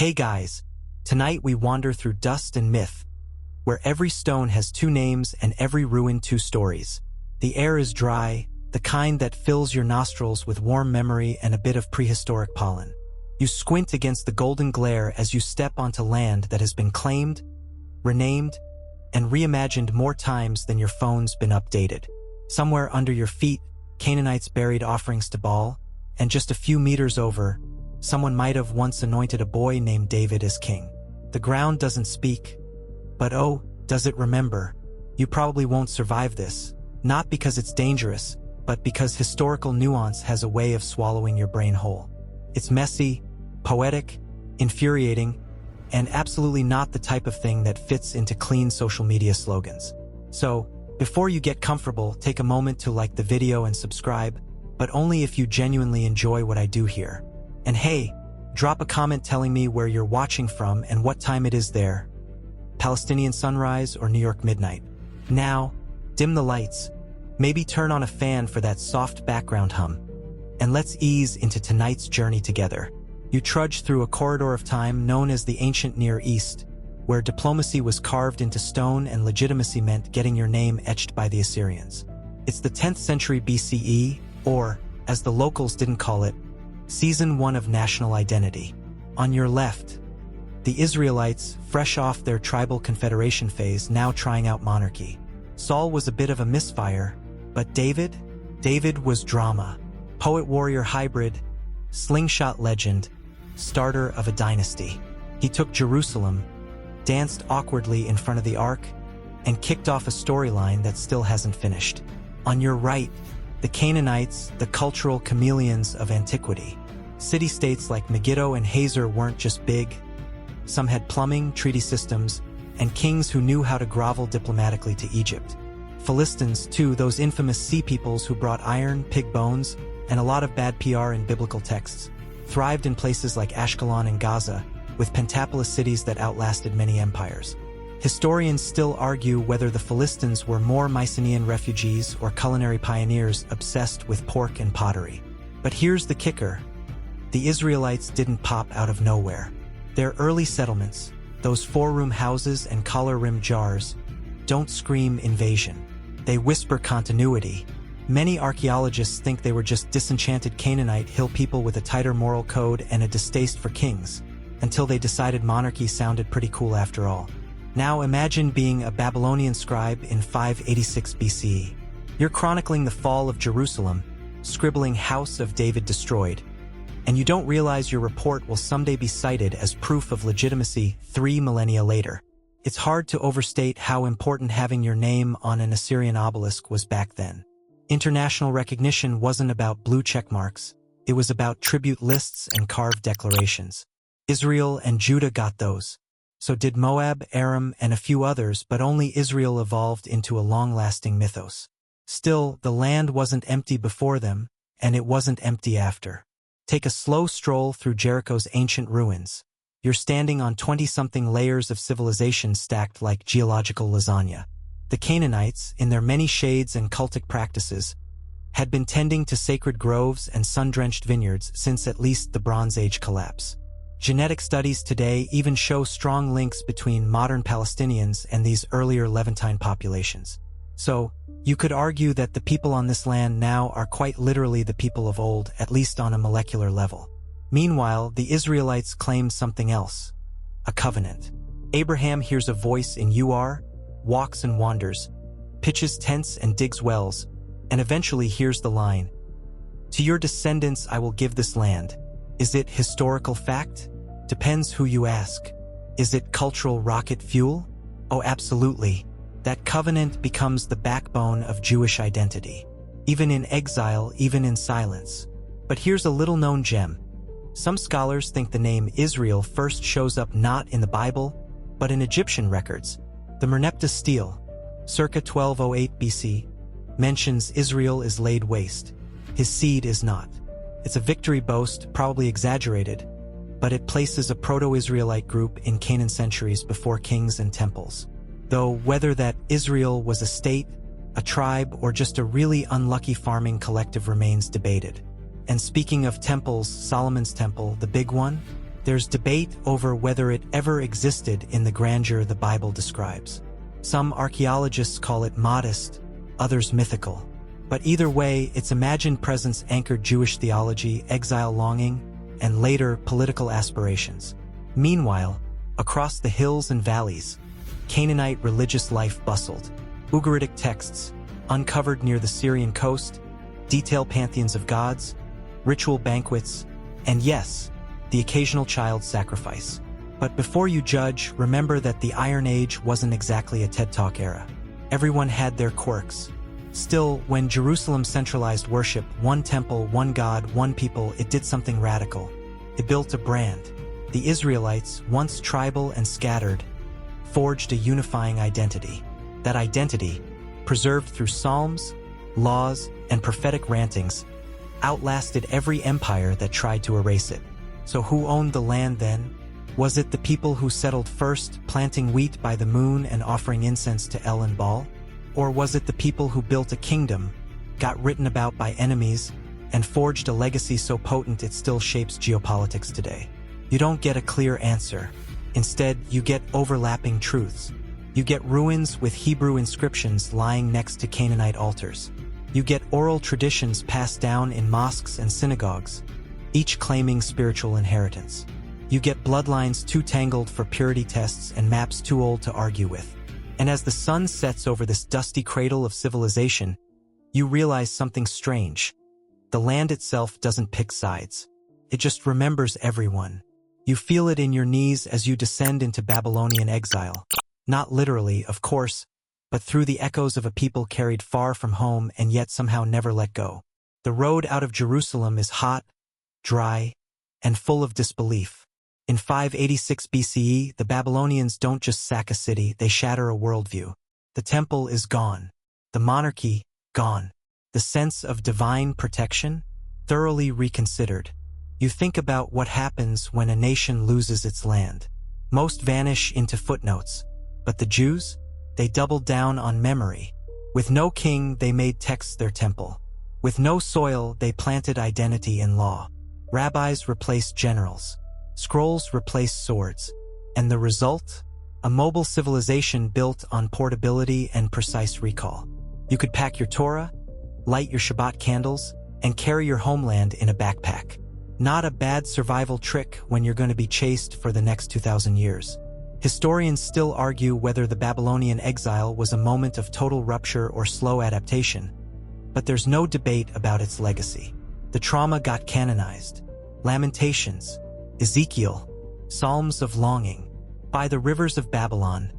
Hey guys, tonight we wander through dust and myth, where every stone has two names and every ruin two stories. The air is dry, the kind that fills your nostrils with warm memory and a bit of prehistoric pollen. You squint against the golden glare as you step onto land that has been claimed, renamed, and reimagined more times than your phone's been updated. Somewhere under your feet, Canaanites buried offerings to Baal, and just a few meters over, someone might have once anointed a boy named David as king. The ground doesn't speak, but oh, does it remember? You probably won't survive this, not because it's dangerous, but because historical nuance has a way of swallowing your brain whole. It's messy, poetic, infuriating, and absolutely not the type of thing that fits into clean social media slogans. So, before you get comfortable, take a moment to like the video and subscribe, but only if you genuinely enjoy what I do here. And hey, drop a comment telling me where you're watching from and what time it is there. Palestinian sunrise or New York midnight. Now, dim the lights, maybe turn on a fan for that soft background hum, and let's ease into tonight's journey together. You trudge through a corridor of time known as the ancient Near East, where diplomacy was carved into stone and legitimacy meant getting your name etched by the Assyrians. It's the 10th century BCE, or, as the locals didn't call it, Season 1 of national identity. On your left, the Israelites, fresh off their tribal confederation phase, now trying out monarchy. Saul was a bit of a misfire, but David was drama. Poet-warrior hybrid, slingshot legend, starter of a dynasty. He took Jerusalem, danced awkwardly in front of the ark, and kicked off a storyline that still hasn't finished. On your right, the Canaanites, the cultural chameleons of antiquity. City-states like Megiddo and Hazor weren't just big. Some had plumbing, treaty systems, and kings who knew how to grovel diplomatically to Egypt. Philistines, too, those infamous sea peoples who brought iron, pig bones, and a lot of bad PR in biblical texts, thrived in places like Ashkelon and Gaza, with pentapolis cities that outlasted many empires. Historians still argue whether the Philistines were more Mycenaean refugees or culinary pioneers obsessed with pork and pottery. But here's the kicker. The Israelites didn't pop out of nowhere. Their early settlements, those four-room houses and collar-rimmed jars, don't scream invasion. They whisper continuity. Many archaeologists think they were just disenchanted Canaanite hill people with a tighter moral code and a distaste for kings, until they decided monarchy sounded pretty cool after all. Now imagine being a Babylonian scribe in 586 BCE. You're chronicling the fall of Jerusalem, scribbling House of David destroyed, and you don't realize your report will someday be cited as proof of legitimacy 3 millennia later. It's hard to overstate how important having your name on an Assyrian obelisk was back then. International recognition wasn't about blue check marks, it was about tribute lists and carved declarations. Israel and Judah got those. So did Moab, Aram, and a few others, but only Israel evolved into a long-lasting mythos. Still, the land wasn't empty before them, and it wasn't empty after. Take a slow stroll through Jericho's ancient ruins. You're standing on 20-something layers of civilization stacked like geological lasagna. The Canaanites, in their many shades and cultic practices, had been tending to sacred groves and sun-drenched vineyards since at least the Bronze Age collapse. Genetic studies today even show strong links between modern Palestinians and these earlier Levantine populations. So, you could argue that the people on this land now are quite literally the people of old, at least on a molecular level. Meanwhile, the Israelites claimed something else. A covenant. Abraham hears a voice in Ur, walks and wanders, pitches tents and digs wells, and eventually hears the line, "To your descendants I will give this land." Is it historical fact? Depends who you ask. Is it cultural rocket fuel? Oh, absolutely. That covenant becomes the backbone of Jewish identity. Even in exile, even in silence. But here's a little-known gem. Some scholars think the name Israel first shows up not in the Bible, but in Egyptian records. The Merneptah stele, circa 1208 BC, mentions Israel is laid waste. His seed is not. It's a victory boast, probably exaggerated, but it places a proto-Israelite group in Canaan centuries before kings and temples. Though whether that Israel was a state, a tribe, or just a really unlucky farming collective remains debated. And speaking of temples, Solomon's temple, the big one, There's debate over whether it ever existed in the grandeur the Bible describes. Some archaeologists call it modest, others mythical. But either way, its imagined presence anchored Jewish theology, exile longing, and later political aspirations. Meanwhile, across the hills and valleys, Canaanite religious life bustled. Ugaritic texts, uncovered near the Syrian coast, detail pantheons of gods, ritual banquets, and yes, the occasional child sacrifice. But before you judge, remember that the Iron Age wasn't exactly a TED Talk era. Everyone had their quirks. Still, when Jerusalem centralized worship, one temple, one God, one people, it did something radical. It built a brand. The Israelites, once tribal and scattered, forged a unifying identity. That identity, preserved through psalms, laws, and prophetic rantings, outlasted every empire that tried to erase it. So who owned the land then? Was it the people who settled first, planting wheat by the moon and offering incense to El and Baal? Or was it the people who built a kingdom, got written about by enemies, and forged a legacy so potent it still shapes geopolitics today? You don't get a clear answer. Instead, you get overlapping truths. You get ruins with Hebrew inscriptions lying next to Canaanite altars. You get oral traditions passed down in mosques and synagogues, each claiming spiritual inheritance. You get bloodlines too tangled for purity tests and maps too old to argue with. And as the sun sets over this dusty cradle of civilization, you realize something strange. The land itself doesn't pick sides. It just remembers everyone. You feel it in your knees as you descend into Babylonian exile. Not literally, of course, but through the echoes of a people carried far from home and yet somehow never let go. The road out of Jerusalem is hot, dry, and full of disbelief. In 586 BCE, the Babylonians don't just sack a city, they shatter a worldview. The temple is gone. The monarchy, gone. The sense of divine protection, thoroughly reconsidered. You think about what happens when a nation loses its land. Most vanish into footnotes. But the Jews? They doubled down on memory. With no king, they made texts their temple. With no soil, they planted identity in law. Rabbis replaced generals. Scrolls replaced swords. And the result? A mobile civilization built on portability and precise recall. You could pack your Torah, light your Shabbat candles, and carry your homeland in a backpack. Not a bad survival trick when you're going to be chased for the next 2,000 years. Historians still argue whether the Babylonian exile was a moment of total rupture or slow adaptation, but there's no debate about its legacy. The trauma got canonized. Lamentations, Ezekiel, Psalms of Longing, by the rivers of Babylon.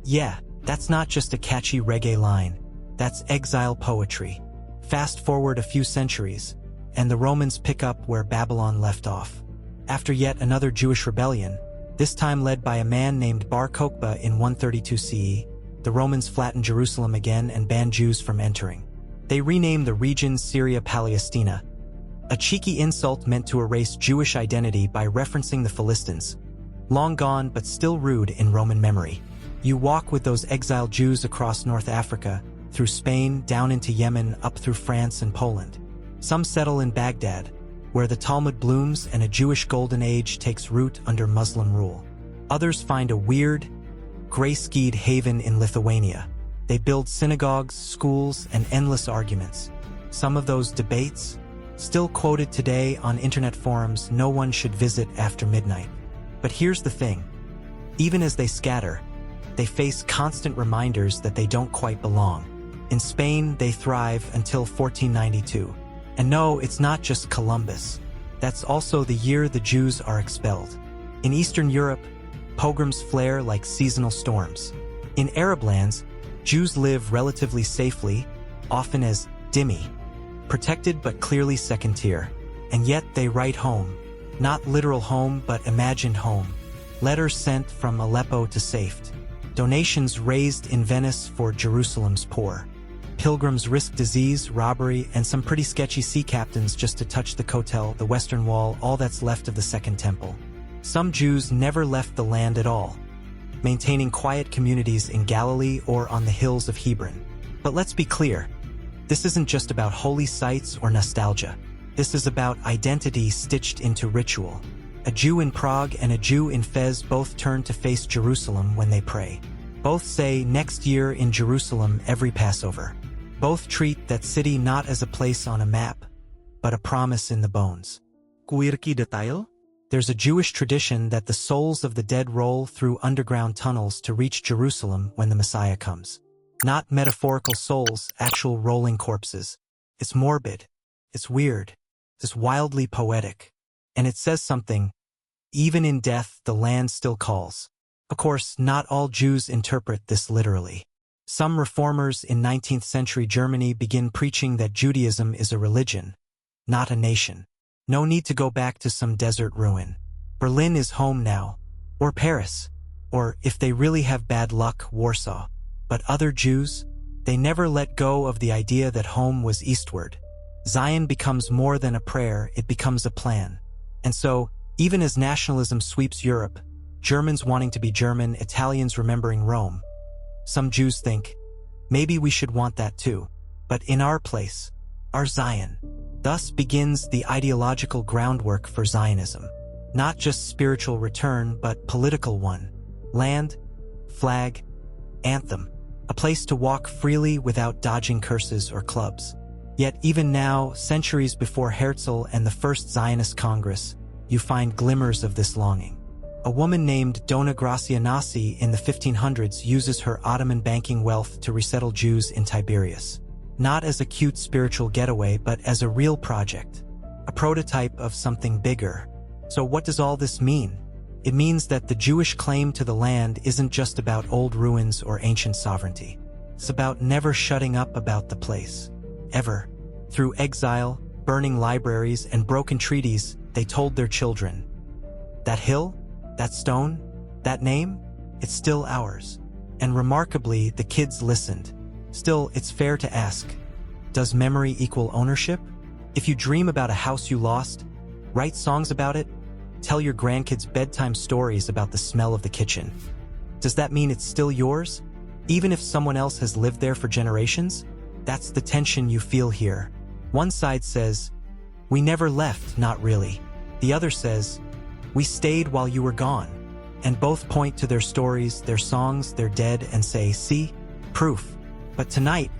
Yeah, that's not just a catchy reggae line. That's exile poetry. Fast forward a few centuries, and the Romans pick up where Babylon left off. After yet another Jewish rebellion, this time led by a man named Bar Kokhba in 132 CE, the Romans flattened Jerusalem again and banned Jews from entering. They renamed the region Syria Palestina, a cheeky insult meant to erase Jewish identity by referencing the Philistines, long gone but still rude in Roman memory. You walk with those exiled Jews across North Africa, through Spain, down into Yemen, up through France and Poland. Some settle in Baghdad, where the Talmud blooms and a Jewish golden age takes root under Muslim rule. Others find a weird, gray-skied haven in Lithuania. They build synagogues, schools, and endless arguments. Some of those debates, still quoted today on internet forums no one should visit after midnight. But here's the thing. Even as they scatter, they face constant reminders that they don't quite belong. In Spain, they thrive until 1492. And no, it's not just Columbus. That's also the year the Jews are expelled. In Eastern Europe, pogroms flare like seasonal storms. In Arab lands, Jews live relatively safely, often as dhimmi, protected but clearly second tier. And yet they write home. Not literal home, but imagined home. Letters sent from Aleppo to Safed. Donations raised in Venice for Jerusalem's poor. Pilgrims risk disease, robbery, and some pretty sketchy sea captains just to touch the Kotel, the Western Wall, all that's left of the Second Temple. Some Jews never left the land at all, maintaining quiet communities in Galilee or on the hills of Hebron. But let's be clear, this isn't just about holy sites or nostalgia. This is about identity stitched into ritual. A Jew in Prague and a Jew in Fez both turn to face Jerusalem when they pray. Both say next year in Jerusalem every Passover. Both treat that city not as a place on a map, but a promise in the bones. Quirky detail? There's a Jewish tradition that the souls of the dead roll through underground tunnels to reach Jerusalem when the Messiah comes. Not metaphorical souls, actual rolling corpses. It's morbid. It's weird. It's wildly poetic. And it says something. Even in death, the land still calls. Of course, not all Jews interpret this literally. Some reformers in 19th century Germany begin preaching that Judaism is a religion, not a nation. No need to go back to some desert ruin. Berlin is home now. Or Paris. Or, if they really have bad luck, Warsaw. But other Jews? They never let go of the idea that home was eastward. Zion becomes more than a prayer, it becomes a plan. And so, even as nationalism sweeps Europe, Germans wanting to be German, Italians remembering Rome, some Jews think, maybe we should want that too. But in our place, our Zion. Thus begins the ideological groundwork for Zionism. Not just spiritual return, but political one. Land, flag, anthem. A place to walk freely without dodging curses or clubs. Yet even now, centuries before Herzl and the First Zionist Congress, you find glimmers of this longing. A woman named Dona Gracia Nasi in the 1500s uses her Ottoman banking wealth to resettle Jews in Tiberias. Not as a cute spiritual getaway, but as a real project. A prototype of something bigger. So what does all this mean? It means that the Jewish claim to the land isn't just about old ruins or ancient sovereignty. It's about never shutting up about the place. Ever. Through exile, burning libraries, and broken treaties, they told their children, that hill, that stone, that name, it's still ours. And remarkably, the kids listened. Still, it's fair to ask, does memory equal ownership? If you dream about a house you lost, write songs about it, tell your grandkids bedtime stories about the smell of the kitchen, does that mean it's still yours? Even if someone else has lived there for generations? That's the tension you feel here. One side says, we never left, not really. The other says, we stayed while you were gone. And both point to their stories, their songs, their dead, and say, see, proof. But tonight,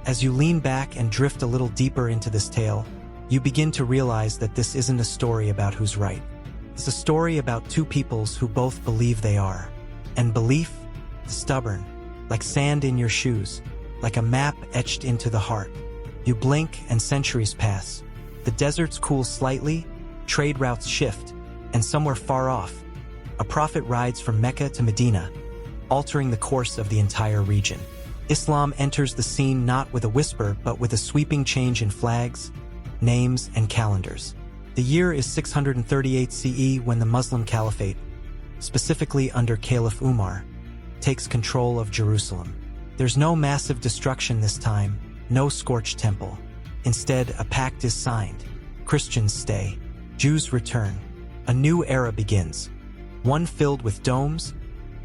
as you lean back and drift a little deeper into this tale, you begin to realize that this isn't a story about who's right. It's a story about two peoples who both believe they are. And belief, stubborn, like sand in your shoes, like a map etched into the heart. You blink and centuries pass. The deserts cool slightly, trade routes shift, and somewhere far off, a prophet rides from Mecca to Medina, altering the course of the entire region. Islam enters the scene not with a whisper, but with a sweeping change in flags, names, and calendars. The year is 638 CE when the Muslim Caliphate, specifically under Caliph Umar, takes control of Jerusalem. There's no massive destruction this time, no scorched temple. Instead, a pact is signed. Christians stay. Jews return. A new era begins. One filled with domes,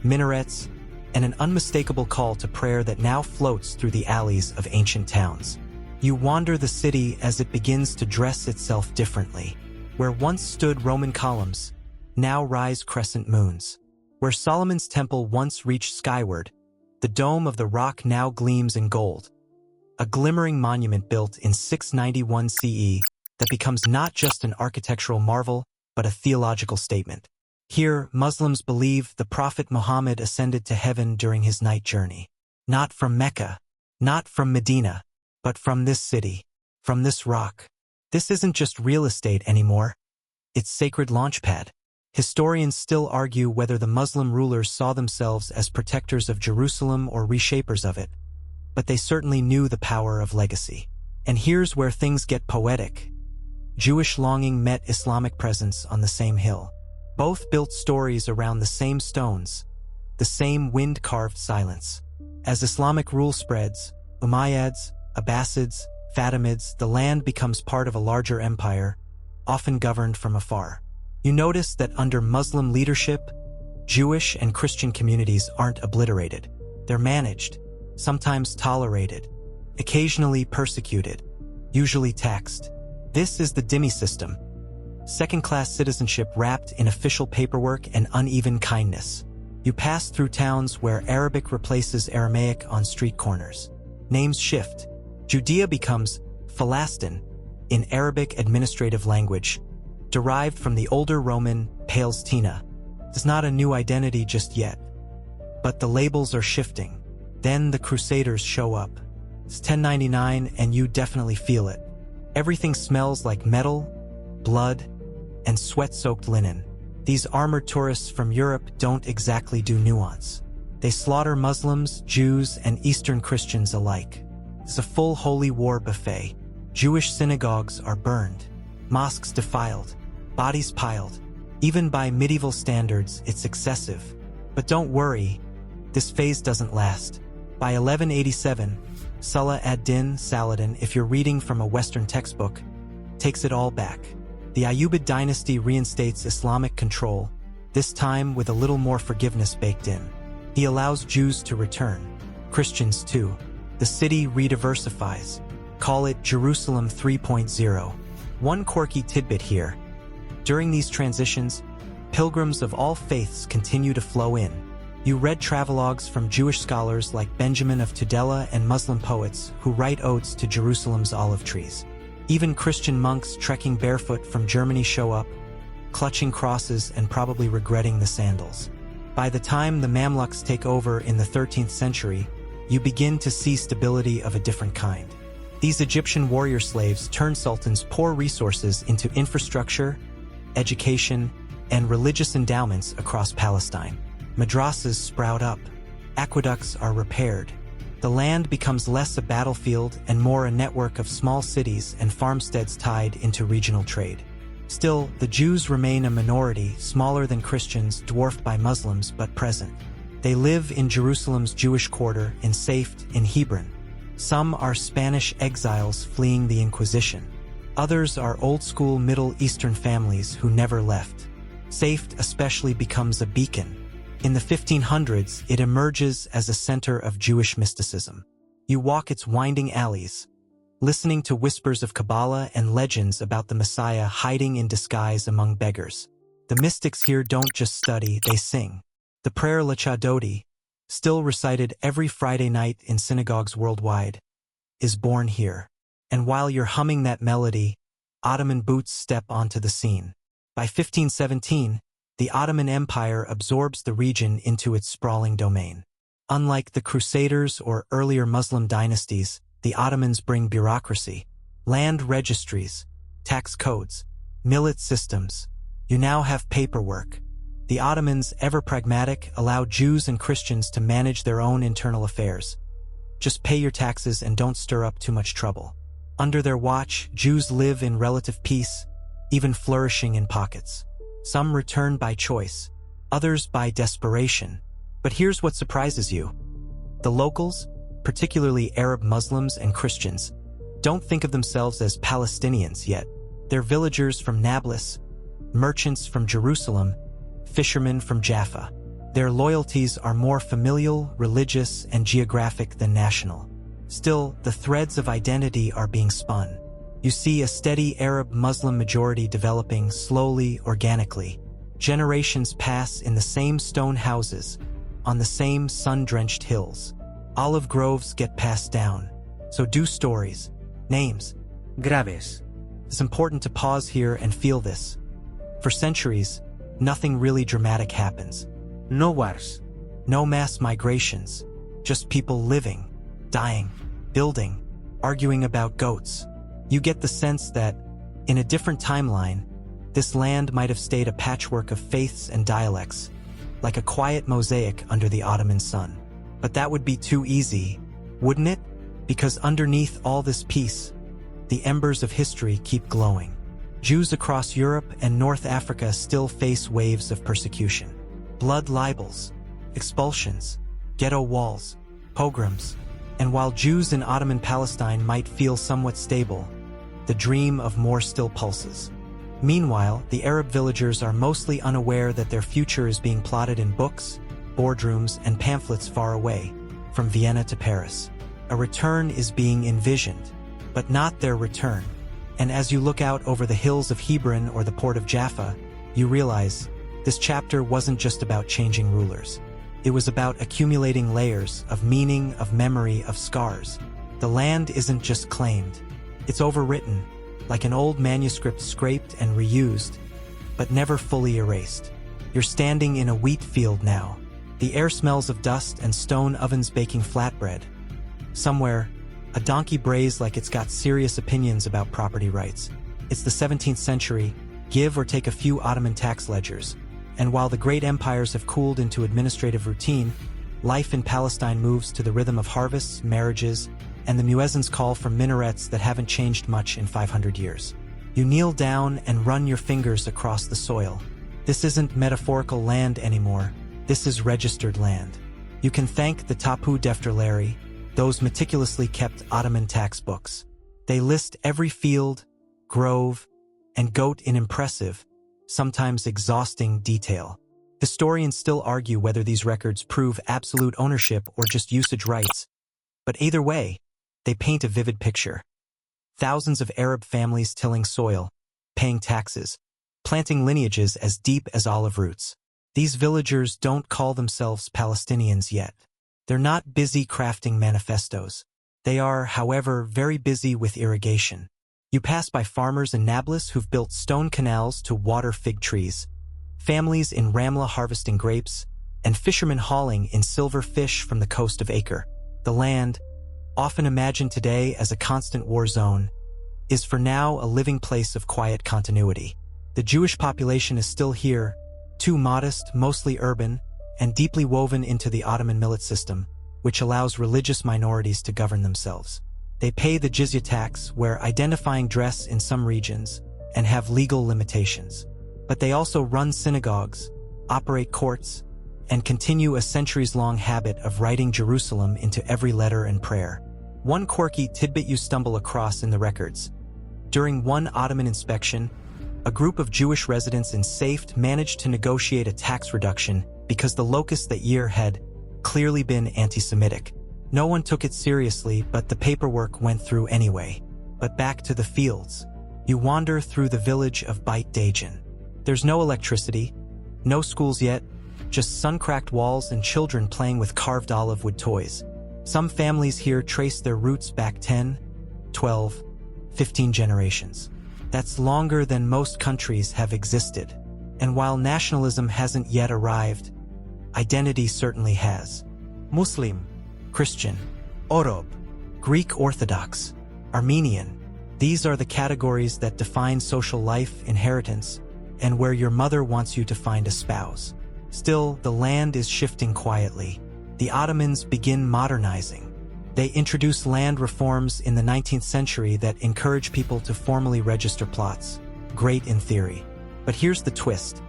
minarets, and an unmistakable call to prayer that now floats through the alleys of ancient towns. You wander the city as it begins to dress itself differently. Where once stood Roman columns, now rise crescent moons. Where Solomon's temple once reached skyward, the dome of the rock now gleams in gold. A glimmering monument built in 691 CE that becomes not just an architectural marvel, but a theological statement. Here, Muslims believe the Prophet Muhammad ascended to heaven during his night journey. Not from Mecca, not from Medina, but from this city, from this rock. This isn't just real estate anymore. It's sacred launchpad. Historians still argue whether the Muslim rulers saw themselves as protectors of Jerusalem or reshapers of it, but they certainly knew the power of legacy. And here's where things get poetic. Jewish longing met Islamic presence on the same hill. Both built stories around the same stones, the same wind-carved silence. As Islamic rule spreads, Umayyads, Abbasids, Fatimids, the land becomes part of a larger empire, often governed from afar. You notice that under Muslim leadership, Jewish and Christian communities aren't obliterated. They're managed, sometimes tolerated, occasionally persecuted, usually taxed. This is the dhimmi system. second-class citizenship wrapped in official paperwork and uneven kindness. You pass through towns where Arabic replaces Aramaic on street corners. Names shift. Judea becomes Palestine in Arabic administrative language, derived from the older Roman Palestina. It's not a new identity just yet, but the labels are shifting. Then the Crusaders show up. It's 1099 and you definitely feel it. Everything smells like metal, blood, and sweat-soaked linen. These armored tourists from Europe don't exactly do nuance. They slaughter Muslims, Jews, and Eastern Christians alike. It's a full holy war buffet. Jewish synagogues are burned, mosques defiled, bodies piled. Even by medieval standards, it's excessive. But don't worry, this phase doesn't last. By 1187, Salah ad-Din Saladin, if you're reading from a Western textbook, takes it all back. The Ayyubid dynasty reinstates Islamic control, this time with a little more forgiveness baked in. He allows Jews to return, Christians too. The city rediversifies. Call it Jerusalem 3.0. One quirky tidbit here. During these transitions, pilgrims of all faiths continue to flow in. You read travelogues from Jewish scholars like Benjamin of Tudela and Muslim poets who write odes to Jerusalem's olive trees. Even Christian monks trekking barefoot from Germany show up, clutching crosses and probably regretting the sandals. By the time the Mamluks take over in the 13th century, you begin to see stability of a different kind. These Egyptian warrior slaves turn sultans' poor resources into infrastructure, education, and religious endowments across Palestine. Madrasas sprout up. Aqueducts are repaired. The land becomes less a battlefield and more a network of small cities and farmsteads tied into regional trade. Still, the Jews remain a minority, smaller than Christians, dwarfed by Muslims, but present. They live in Jerusalem's Jewish quarter, in Safed, in Hebron. Some are Spanish exiles fleeing the Inquisition. Others are old-school Middle Eastern families who never left. Safed especially becomes a beacon. In the 1500s, it emerges as a center of Jewish mysticism. You walk its winding alleys, listening to whispers of Kabbalah and legends about the Messiah hiding in disguise among beggars. The mystics here don't just study, they sing. The prayer Lachadodi, still recited every Friday night in synagogues worldwide, is born here. And while you're humming that melody, Ottoman boots step onto the scene. By 1517, the Ottoman Empire absorbs the region into its sprawling domain. Unlike the Crusaders or earlier Muslim dynasties, the Ottomans bring bureaucracy, land registries, tax codes, millet systems. You now have paperwork. The Ottomans, ever pragmatic, allow Jews and Christians to manage their own internal affairs. Just pay your taxes and don't stir up too much trouble. Under their watch, Jews live in relative peace, even flourishing in pockets. Some return by choice, others by desperation. But here's what surprises you. The locals, particularly Arab Muslims and Christians, don't think of themselves as Palestinians yet. They're villagers from Nablus, merchants from Jerusalem, fishermen from Jaffa. Their loyalties are more familial, religious, and geographic than national. Still, the threads of identity are being spun. You see a steady Arab-Muslim majority developing slowly, organically. Generations pass in the same stone houses, on the same sun-drenched hills. Olive groves get passed down. So do stories, names, graves. It's important to pause here and feel this. For centuries, nothing really dramatic happens. No wars, no mass migrations, just people living, dying, building, arguing about goats. You get the sense that, in a different timeline, this land might have stayed a patchwork of faiths and dialects, like a quiet mosaic under the Ottoman sun. But that would be too easy, wouldn't it? Because underneath all this peace, the embers of history keep glowing. Jews across Europe and North Africa still face waves of persecution. Blood libels, expulsions, ghetto walls, pogroms. And while Jews in Ottoman Palestine might feel somewhat stable, the dream of more still pulses. Meanwhile, the Arab villagers are mostly unaware that their future is being plotted in books, boardrooms, and pamphlets far away, from Vienna to Paris. A return is being envisioned, but not their return. And as you look out over the hills of Hebron or the port of Jaffa, you realize this chapter wasn't just about changing rulers. It was about accumulating layers of meaning, of memory, of scars. The land isn't just claimed. It's overwritten, like an old manuscript scraped and reused, but never fully erased. You're standing in a wheat field now. The air smells of dust and stone ovens baking flatbread. Somewhere, a donkey brays like it's got serious opinions about property rights. It's the 17th century, give or take a few Ottoman tax ledgers. And while the great empires have cooled into administrative routine, life in Palestine moves to the rhythm of harvests, marriages, and the muezzin's call from minarets that haven't changed much in 500 years. You kneel down and run your fingers across the soil. This isn't metaphorical land anymore. This is registered land. You can thank the Tapu Defterleri, those meticulously kept Ottoman tax books. They list every field, grove, and goat in impressive, sometimes exhausting detail. Historians still argue whether these records prove absolute ownership or just usage rights. But either way, they paint a vivid picture. Thousands of Arab families tilling soil, paying taxes, planting lineages as deep as olive roots. These villagers don't call themselves Palestinians yet. They're not busy crafting manifestos. They are, however, very busy with irrigation. You pass by farmers in Nablus who've built stone canals to water fig trees, families in Ramla harvesting grapes, and fishermen hauling in silver fish from the coast of Acre. The land, often imagined today as a constant war zone, is for now a living place of quiet continuity. The Jewish population is still here, too modest, mostly urban, and deeply woven into the Ottoman millet system, which allows religious minorities to govern themselves. They pay the jizya tax, wear identifying dress in some regions, and have legal limitations. But they also run synagogues, operate courts, and continue a centuries-long habit of writing Jerusalem into every letter and prayer. One quirky tidbit you stumble across in the records. During one Ottoman inspection, a group of Jewish residents in Safed managed to negotiate a tax reduction because the locust that year had clearly been anti-Semitic. No one took it seriously, but the paperwork went through anyway. But back to the fields. You wander through the village of Beit Dajan. There's no electricity, no schools yet, just sun-cracked walls and children playing with carved olive wood toys. Some families here trace their roots back 10, 12, 15 generations. That's longer than most countries have existed. And while nationalism hasn't yet arrived, identity certainly has. Muslim, Christian, Orob, Greek Orthodox, Armenian. These are the categories that define social life, inheritance, and where your mother wants you to find a spouse. Still, the land is shifting quietly. The Ottomans begin modernizing. They introduce land reforms in the 19th century that encourage people to formally register plots. Great in theory. But here's the twist.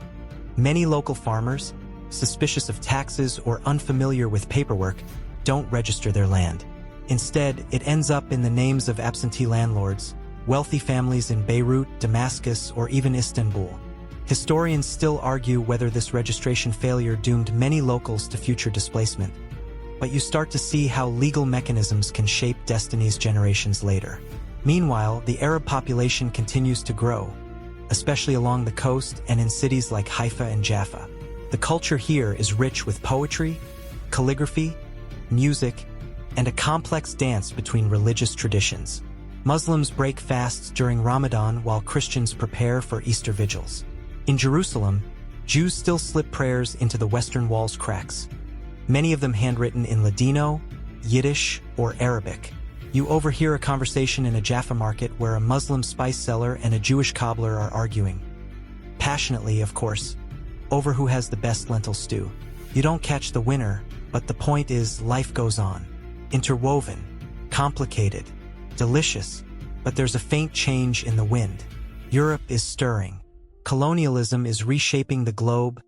Many local farmers, suspicious of taxes or unfamiliar with paperwork, don't register their land. Instead, it ends up in the names of absentee landlords, wealthy families in Beirut, Damascus, or even Istanbul. Historians still argue whether this registration failure doomed many locals to future displacement. But you start to see how legal mechanisms can shape destinies generations later. Meanwhile, the Arab population continues to grow, especially along the coast and in cities like Haifa and Jaffa. The culture here is rich with poetry, calligraphy, music, and a complex dance between religious traditions. Muslims break fasts during Ramadan while Christians prepare for Easter vigils. In Jerusalem, Jews still slip prayers into the Western Wall's cracks, many of them handwritten in Ladino, Yiddish, or Arabic. You overhear a conversation in a Jaffa market where a Muslim spice seller and a Jewish cobbler are arguing. Passionately, of course, over who has the best lentil stew. You don't catch the winner, but the point is life goes on. Interwoven, complicated, delicious, but there's a faint change in the wind. Europe is stirring. Colonialism is reshaping the globe,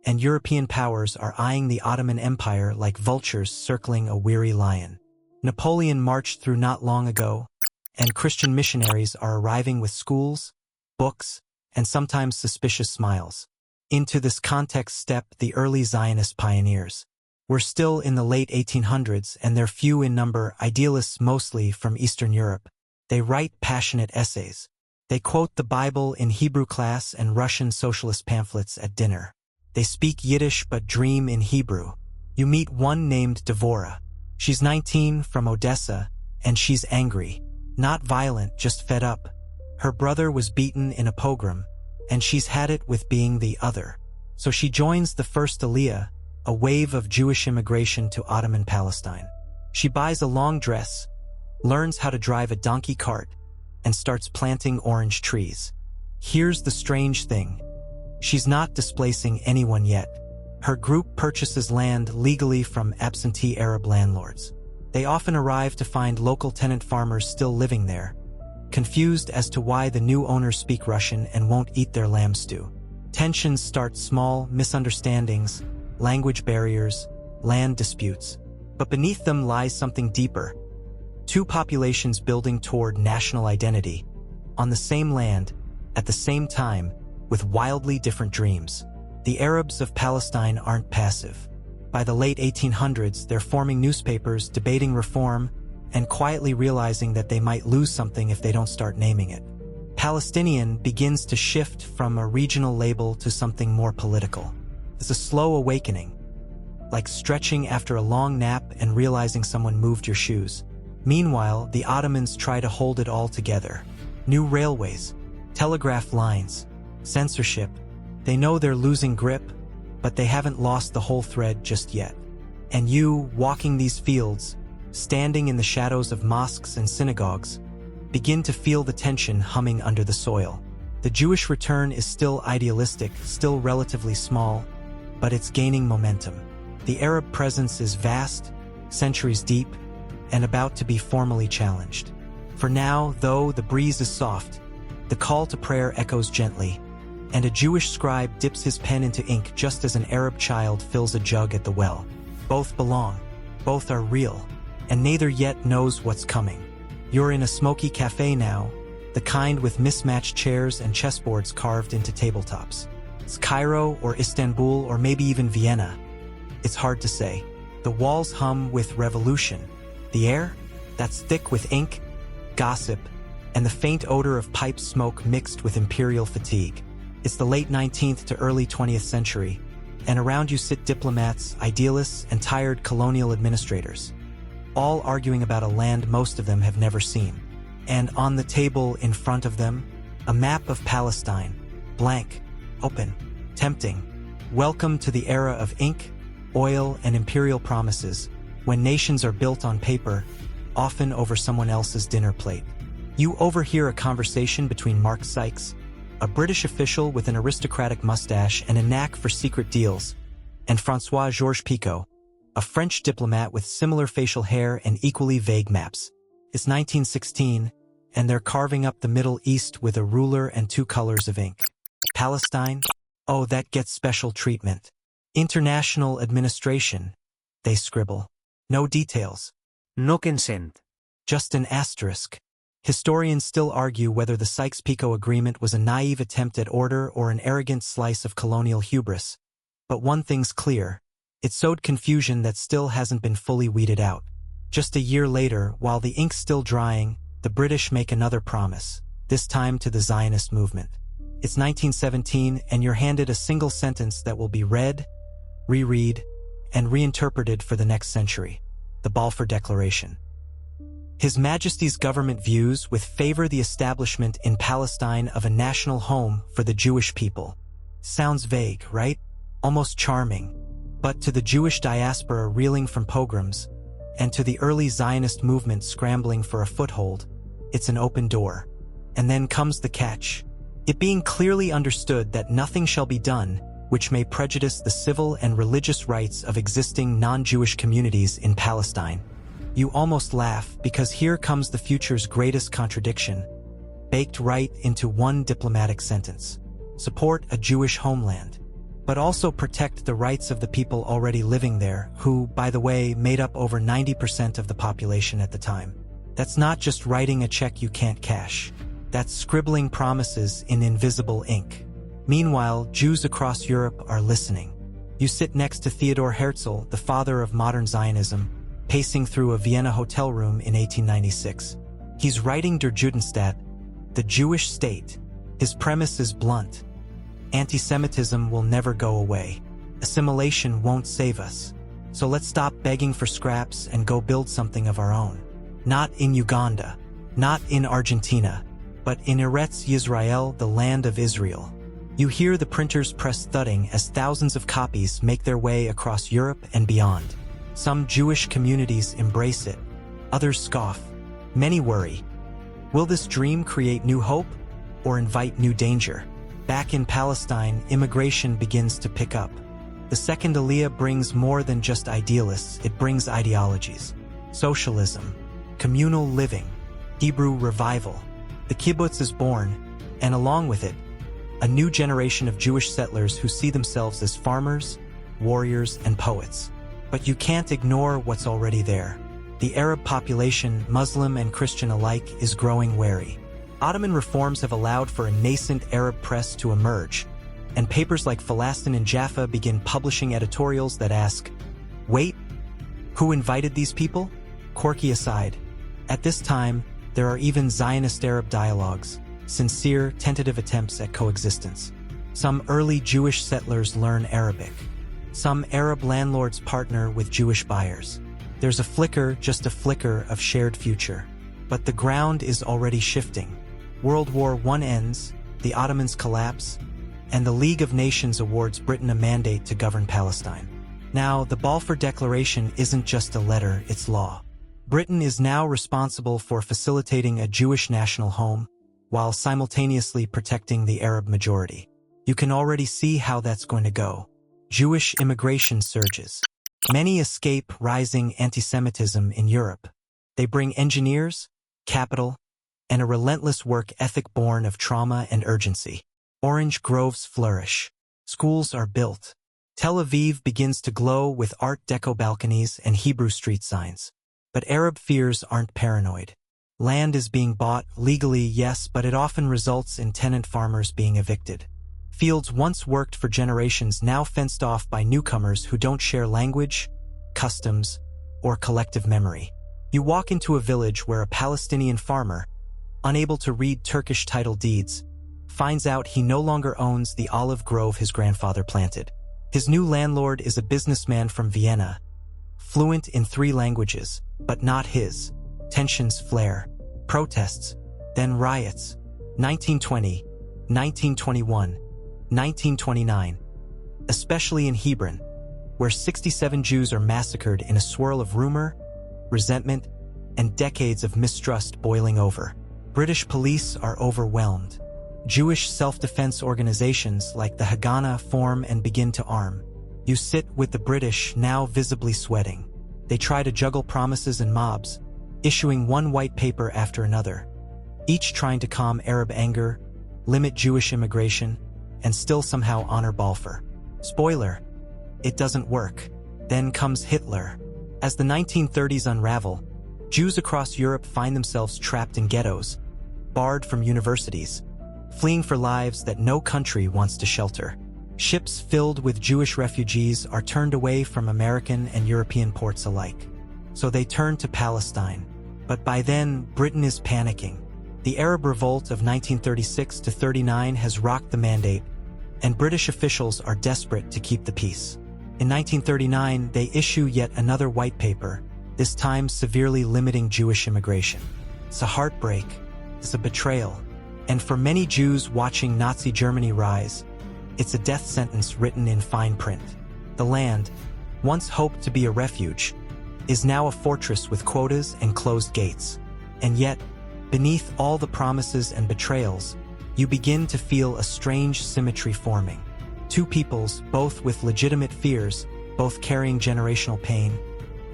and European powers are eyeing the Ottoman Empire like vultures circling a weary lion. Napoleon marched through not long ago, and Christian missionaries are arriving with schools, books, and sometimes suspicious smiles. Into this context step the early Zionist pioneers. We're still in the late 1800s, and they're few in number, idealists mostly from Eastern Europe. They write passionate essays, They quote the Bible in Hebrew class and Russian socialist pamphlets at dinner. They speak Yiddish but dream in Hebrew. You meet one named Devora. She's 19, from Odessa, and she's angry. Not violent, just fed up. Her brother was beaten in a pogrom, and she's had it with being the other. So she joins the first Aliyah, a wave of Jewish immigration to Ottoman Palestine. She buys a long dress, learns how to drive a donkey cart, and starts planting orange trees. Here's the strange thing. She's not displacing anyone yet. Her group purchases land legally from absentee Arab landlords. They often arrive to find local tenant farmers still living there, confused as to why the new owners speak Russian and won't eat their lamb stew. Tensions start small, misunderstandings, language barriers, land disputes. But beneath them lies something deeper. Two populations building toward national identity, on the same land, at the same time, with wildly different dreams. The Arabs of Palestine aren't passive. By the late 1800s, they're forming newspapers, debating reform, and quietly realizing that they might lose something if they don't start naming it. Palestinian begins to shift from a regional label to something more political. It's a slow awakening, like stretching after a long nap and realizing someone moved your shoes. Meanwhile, the Ottomans try to hold it all together. New railways, telegraph lines, censorship. They know they're losing grip, but they haven't lost the whole thread just yet. And you, walking these fields, standing in the shadows of mosques and synagogues, begin to feel the tension humming under the soil. The Jewish return is still idealistic, still relatively small, but it's gaining momentum. The Arab presence is vast, centuries deep, and about to be formally challenged. For now, though, the breeze is soft, the call to prayer echoes gently, and a Jewish scribe dips his pen into ink just as an Arab child fills a jug at the well. Both belong, both are real, and neither yet knows what's coming. You're in a smoky cafe now, the kind with mismatched chairs and chessboards carved into tabletops. It's Cairo or Istanbul or maybe even Vienna. It's hard to say. The walls hum with revolution. The air? That's thick with ink, gossip, and the faint odor of pipe smoke mixed with imperial fatigue. It's the late 19th to early 20th century, and around you sit diplomats, idealists, and tired colonial administrators, all arguing about a land most of them have never seen. And on the table in front of them, a map of Palestine, blank, open, tempting. Welcome to the era of ink, oil, and imperial promises, when nations are built on paper, often over someone else's dinner plate. You overhear a conversation between Mark Sykes, a British official with an aristocratic mustache and a knack for secret deals, and François-Georges Picot, a French diplomat with similar facial hair and equally vague maps. It's 1916, and they're carving up the Middle East with a ruler and two colors of ink. Palestine? Oh, that gets special treatment. International administration, they scribble. No details. No consent. Just an asterisk. Historians still argue whether the Sykes-Picot Agreement was a naive attempt at order or an arrogant slice of colonial hubris. But one thing's clear. It sowed confusion that still hasn't been fully weeded out. Just a year later, while the ink's still drying, the British make another promise, this time to the Zionist movement. It's 1917, and you're handed a single sentence that will be read, reread, and reinterpreted for the next century. The Balfour Declaration. His Majesty's government views with favor the establishment in Palestine of a national home for the Jewish people. Sounds vague, right? Almost charming. But to the Jewish diaspora reeling from pogroms, and to the early Zionist movement scrambling for a foothold, it's an open door. And then comes the catch. It being clearly understood that nothing shall be done which may prejudice the civil and religious rights of existing non-Jewish communities in Palestine. You almost laugh because here comes the future's greatest contradiction, baked right into one diplomatic sentence. Support a Jewish homeland, but also protect the rights of the people already living there, who, by the way, made up over 90% of the population at the time. That's not just writing a check you can't cash. That's scribbling promises in invisible ink. Meanwhile, Jews across Europe are listening. You sit next to Theodor Herzl, the father of modern Zionism, pacing through a Vienna hotel room in 1896. He's writing Der Judenstaat, the Jewish state. His premise is blunt. Anti-Semitism will never go away. Assimilation won't save us. So let's stop begging for scraps and go build something of our own. Not in Uganda, not in Argentina, but in Eretz Yisrael, the land of Israel. You hear the printer's press thudding as thousands of copies make their way across Europe and beyond. Some Jewish communities embrace it, others scoff, many worry. Will this dream create new hope or invite new danger? Back in Palestine, immigration begins to pick up. The second Aliyah brings more than just idealists, it brings ideologies. Socialism, communal living, Hebrew revival. The kibbutz is born, and along with it, a new generation of Jewish settlers who see themselves as farmers, warriors, and poets. But you can't ignore what's already there. The Arab population, Muslim and Christian alike, is growing wary. Ottoman reforms have allowed for a nascent Arab press to emerge, and papers like Philastin and Jaffa begin publishing editorials that ask, wait, who invited these people? Quirky aside, at this time, there are even Zionist Arab dialogues, sincere, tentative attempts at coexistence. Some early Jewish settlers learn Arabic. Some Arab landlords partner with Jewish buyers. There's a flicker, just a flicker, of shared future. But the ground is already shifting. World War I ends, the Ottomans collapse, and the League of Nations awards Britain a mandate to govern Palestine. Now, the Balfour Declaration isn't just a letter, it's law. Britain is now responsible for facilitating a Jewish national home, while simultaneously protecting the Arab majority. You can already see how that's going to go. Jewish immigration surges. Many escape rising anti-Semitism in Europe. They bring engineers, capital, and a relentless work ethic born of trauma and urgency. Orange groves flourish. Schools are built. Tel Aviv begins to glow with Art Deco balconies and Hebrew street signs. But Arab fears aren't paranoid. Land is being bought, legally, yes, but it often results in tenant farmers being evicted. Fields once worked for generations now fenced off by newcomers who don't share language, customs, or collective memory. You walk into a village where a Palestinian farmer, unable to read Turkish title deeds, finds out he no longer owns the olive grove his grandfather planted. His new landlord is a businessman from Vienna, fluent in 3 languages, but not his. Tensions flare. Protests, then riots. 1920, 1921, 1929. Especially in Hebron, where 67 Jews are massacred in a swirl of rumor, resentment, and decades of mistrust boiling over. British police are overwhelmed. Jewish self-defense organizations like the Haganah form and begin to arm. You sit with the British, now visibly sweating. They try to juggle promises and mobs, issuing one white paper after another, each trying to calm Arab anger, limit Jewish immigration, and still somehow honor Balfour. Spoiler, it doesn't work. Then comes Hitler. As the 1930s unravel, Jews across Europe find themselves trapped in ghettos, barred from universities, fleeing for lives that no country wants to shelter. Ships filled with Jewish refugees are turned away from American and European ports alike. So they turn to Palestine. But by then, Britain is panicking. The Arab Revolt of 1936 to 39 has rocked the mandate, and British officials are desperate to keep the peace. In 1939, they issue yet another white paper, this time severely limiting Jewish immigration. It's a heartbreak, it's a betrayal, and for many Jews watching Nazi Germany rise, it's a death sentence written in fine print. The land, once hoped to be a refuge, is now a fortress with quotas and closed gates. And yet, beneath all the promises and betrayals, you begin to feel a strange symmetry forming. Two peoples, both with legitimate fears, both carrying generational pain,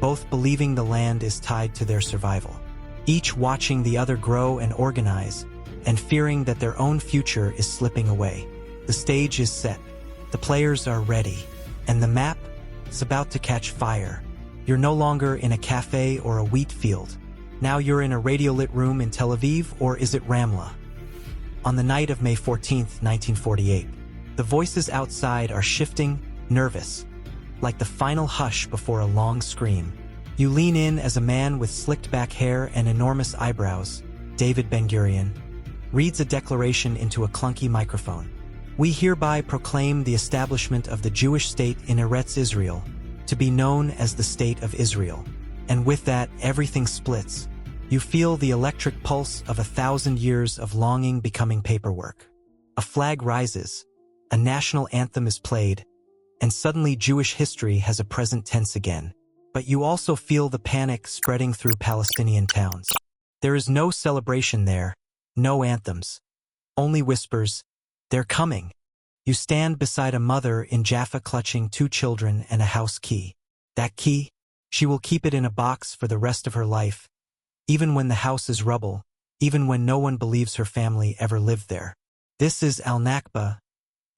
both believing the land is tied to their survival. Each watching the other grow and organize, and fearing that their own future is slipping away. The stage is set, the players are ready, and the map is about to catch fire. You're no longer in a cafe or a wheat field. Now you're in a radio-lit room in Tel Aviv, or is it Ramla? On the night of May 14th, 1948, the voices outside are shifting, nervous, like the final hush before a long scream. You lean in as a man with slicked back hair and enormous eyebrows, David Ben-Gurion, reads a declaration into a clunky microphone. We hereby proclaim the establishment of the Jewish state in Eretz Israel, to be known as the State of Israel. And with that, everything splits. You feel the electric pulse of 1,000 years of longing becoming paperwork. A flag rises, a national anthem is played, and suddenly Jewish history has a present tense again. But you also feel the panic spreading through Palestinian towns. There is no celebration there, no anthems, only whispers, "They're coming." You stand beside a mother in Jaffa clutching 2 children and a house key. That key, she will keep it in a box for the rest of her life, even when the house is rubble, even when no one believes her family ever lived there. This is Al-Nakba,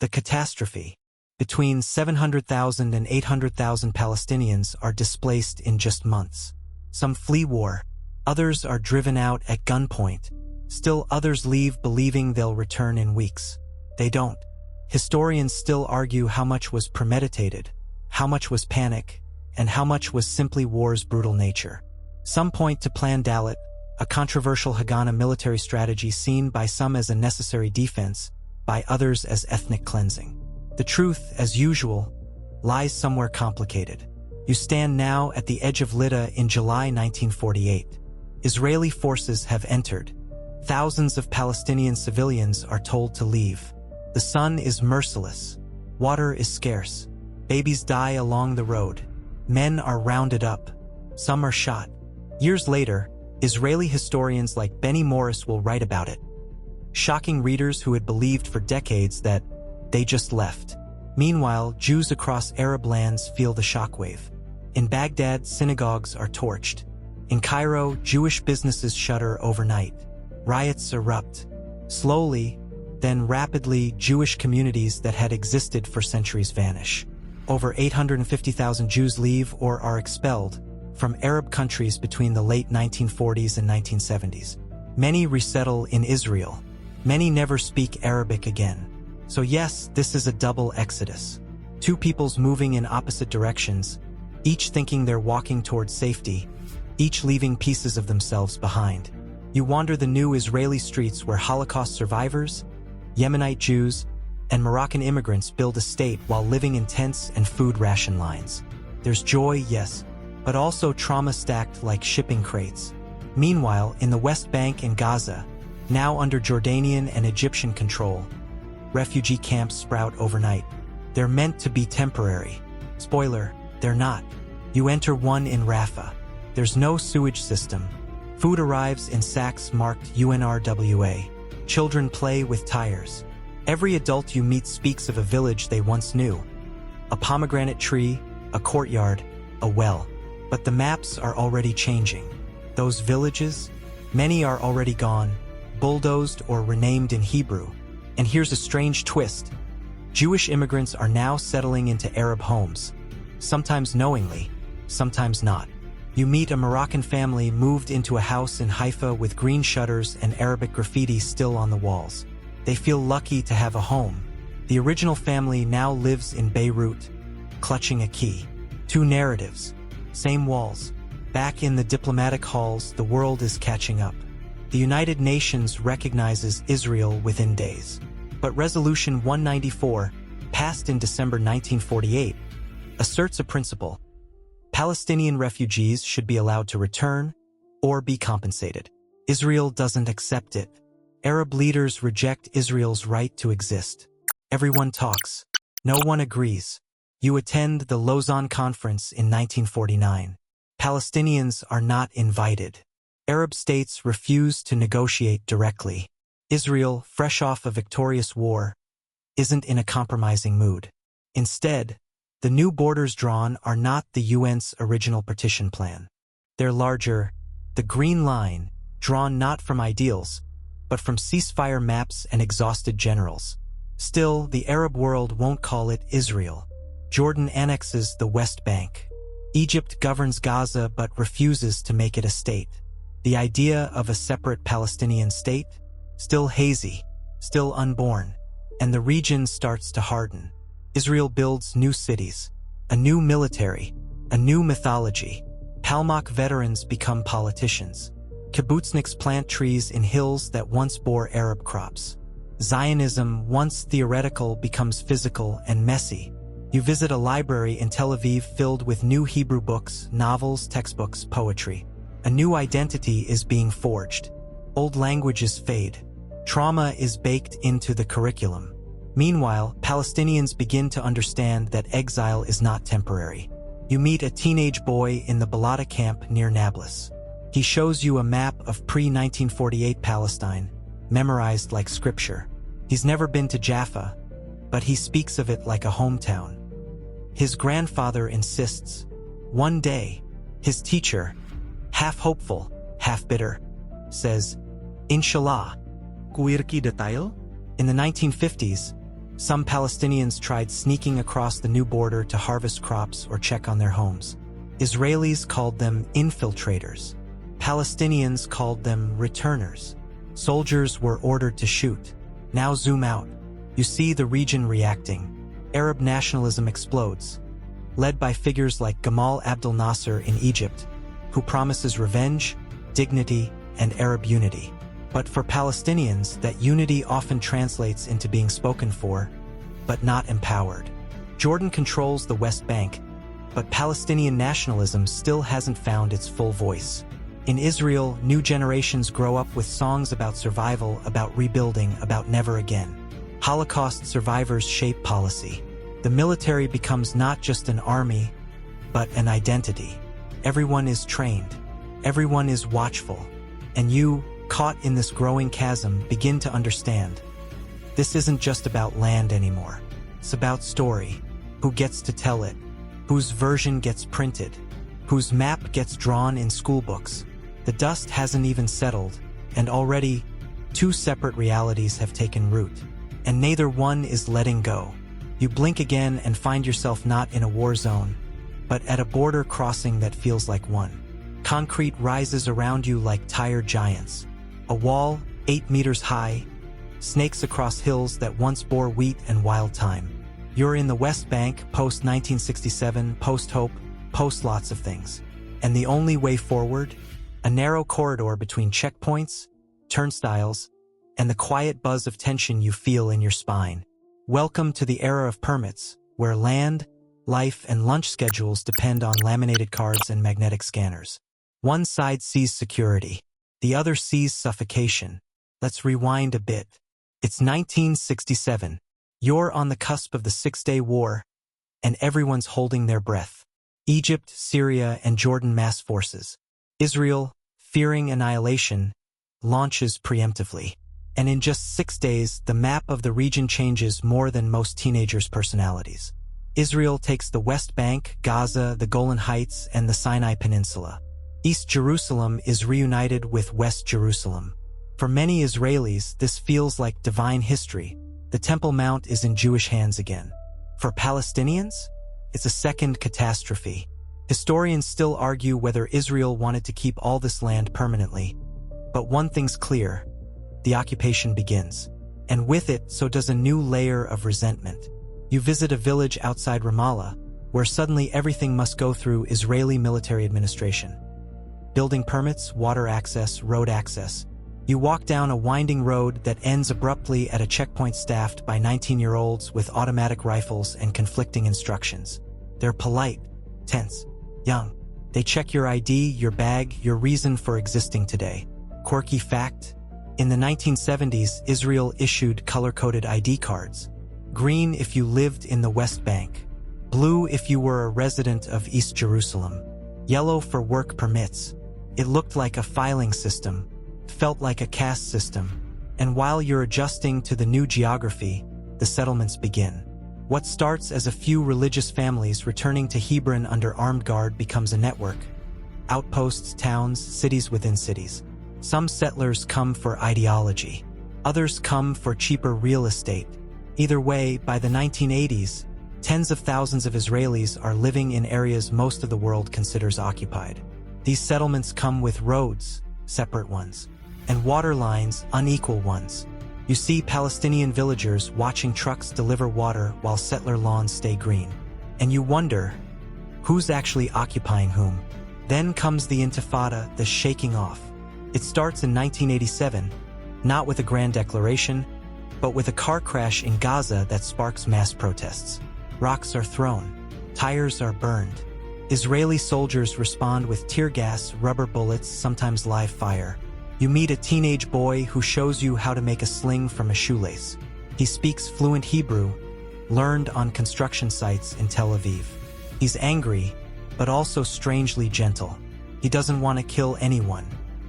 the catastrophe. Between 700,000 and 800,000 Palestinians are displaced in just months. Some flee war, others are driven out at gunpoint. Still others leave believing they'll return in weeks. They don't. Historians still argue how much was premeditated, how much was panic, and how much was simply war's brutal nature. Some point to Plan Dalet, a controversial Haganah military strategy seen by some as a necessary defense, by others as ethnic cleansing. The truth, as usual, lies somewhere complicated. You stand now at the edge of Lydda in July 1948. Israeli forces have entered. Thousands of Palestinian civilians are told to leave. The sun is merciless. Water is scarce. Babies die along the road. Men are rounded up. Some are shot. Years later, Israeli historians like Benny Morris will write about it, shocking readers who had believed for decades that they just left. Meanwhile, Jews across Arab lands feel the shockwave. In Baghdad, synagogues are torched. In Cairo, Jewish businesses shutter overnight. Riots erupt. Slowly, then rapidly, Jewish communities that had existed for centuries vanish. Over 850,000 Jews leave or are expelled from Arab countries between the late 1940s and 1970s. Many resettle in Israel. Many never speak Arabic again. So yes, this is a double exodus. 2 peoples moving in opposite directions, each thinking they're walking towards safety, each leaving pieces of themselves behind. You wander the new Israeli streets where Holocaust survivors, Yemenite Jews, and Moroccan immigrants build a state while living in tents and food ration lines. There's joy, yes, but also trauma stacked like shipping crates. Meanwhile, in the West Bank and Gaza, now under Jordanian and Egyptian control, refugee camps sprout overnight. They're meant to be temporary. Spoiler, they're not. You enter one in Rafah. There's no sewage system. Food arrives in sacks marked UNRWA. Children play with tires. Every adult you meet speaks of a village they once knew. A pomegranate tree, a courtyard, a well. But the maps are already changing. Those villages, many are already gone, bulldozed or renamed in Hebrew. And here's a strange twist. Jewish immigrants are now settling into Arab homes, sometimes knowingly, sometimes not. You meet a Moroccan family moved into a house in Haifa with green shutters and Arabic graffiti still on the walls. They feel lucky to have a home. The original family now lives in Beirut, clutching a key. 2 narratives, same walls. Back in the diplomatic halls, the world is catching up. The United Nations recognizes Israel within days. But Resolution 194, passed in December 1948, asserts a principle. Palestinian refugees should be allowed to return or be compensated. Israel doesn't accept it. Arab leaders reject Israel's right to exist. Everyone talks. No one agrees. You attend the Lausanne Conference in 1949. Palestinians are not invited. Arab states refuse to negotiate directly. Israel, fresh off a victorious war, isn't in a compromising mood. Instead, the new borders drawn are not the UN's original partition plan. They're larger, the green line, drawn not from ideals, but from ceasefire maps and exhausted generals. Still, the Arab world won't call it Israel. Jordan annexes the West Bank. Egypt governs Gaza but refuses to make it a state. The idea of a separate Palestinian state? Still hazy, still unborn, and the region starts to harden. Israel builds new cities, a new military, a new mythology. Palmach veterans become politicians. Kibbutzniks plant trees in hills that once bore Arab crops. Zionism, once theoretical, becomes physical and messy. You visit a library in Tel Aviv filled with new Hebrew books, novels, textbooks, poetry. A new identity is being forged. Old languages fade. Trauma is baked into the curriculum. Meanwhile, Palestinians begin to understand that exile is not temporary. You meet a teenage boy in the Balata camp near Nablus. He shows you a map of pre-1948 Palestine, memorized like scripture. He's never been to Jaffa, but he speaks of it like a hometown. His grandfather insists. One day, his teacher, half hopeful, half bitter, says, Inshallah. Quirky detail? In the 1950s, some Palestinians tried sneaking across the new border to harvest crops or check on their homes. Israelis called them infiltrators. Palestinians called them returners. Soldiers were ordered to shoot. Now zoom out. You see the region reacting. Arab nationalism explodes, led by figures like Gamal Abdel Nasser in Egypt, who promises revenge, dignity, and Arab unity. But for Palestinians, that unity often translates into being spoken for, but not empowered. Jordan controls the West Bank, but Palestinian nationalism still hasn't found its full voice. In Israel, new generations grow up with songs about survival, about rebuilding, about never again. Holocaust survivors shape policy. The military becomes not just an army, but an identity. Everyone is trained. Everyone is watchful. And you, caught in this growing chasm, begin to understand. This isn't just about land anymore. It's about story. Who gets to tell it? Whose version gets printed? Whose map gets drawn in school books? The dust hasn't even settled, and already, two separate realities have taken root. And neither one is letting go. You blink again and find yourself not in a war zone, but at a border crossing that feels like one. Concrete rises around you like tired giants. A wall, 8 meters high, snakes across hills that once bore wheat and wild thyme. You're in the West Bank, post-1967, post-hope, post-lots of things. And the only way forward? A narrow corridor between checkpoints, turnstiles, and the quiet buzz of tension you feel in your spine. Welcome to the era of permits, where land, life, and lunch schedules depend on laminated cards and magnetic scanners. One side sees security. The other sees suffocation. Let's rewind a bit. It's 1967. You're on the cusp of the Six-Day War, and everyone's holding their breath. Egypt, Syria, and Jordan mass forces. Israel, fearing annihilation, launches preemptively. And in just 6 days, the map of the region changes more than most teenagers' personalities. Israel takes the West Bank, Gaza, the Golan Heights, and the Sinai Peninsula. East Jerusalem is reunited with West Jerusalem. For many Israelis, this feels like divine history. The Temple Mount is in Jewish hands again. For Palestinians, it's a second catastrophe. Historians still argue whether Israel wanted to keep all this land permanently. But one thing's clear: the occupation begins. And with it, so does a new layer of resentment. You visit a village outside Ramallah, where suddenly everything must go through Israeli military administration. Building permits, water access, road access. You walk down a winding road that ends abruptly at a checkpoint staffed by 19-year-olds with automatic rifles and conflicting instructions. They're polite, tense, young. They check your ID, your bag, your reason for existing today. Quirky fact: in the 1970s, Israel issued color-coded ID cards. Green if you lived in the West Bank. Blue if you were a resident of East Jerusalem. Yellow for work permits. It looked like a filing system, felt like a caste system. And while you're adjusting to the new geography, the settlements begin. What starts as a few religious families returning to Hebron under armed guard becomes a network. Outposts, towns, cities within cities. Some settlers come for ideology. Others come for cheaper real estate. Either way, by the 1980s, tens of thousands of Israelis are living in areas most of the world considers occupied. These settlements come with roads, separate ones, and water lines, unequal ones. You see Palestinian villagers watching trucks deliver water while settler lawns stay green. And you wonder, who's actually occupying whom? Then comes the Intifada, the shaking off. It starts in 1987, not with a grand declaration, but with a car crash in Gaza that sparks mass protests. Rocks are thrown. Tires are burned. Israeli soldiers respond with tear gas, rubber bullets, sometimes live fire. You meet a teenage boy who shows you how to make a sling from a shoelace. He speaks fluent Hebrew, learned on construction sites in Tel Aviv. He's angry, but also strangely gentle. He doesn't want to kill anyone.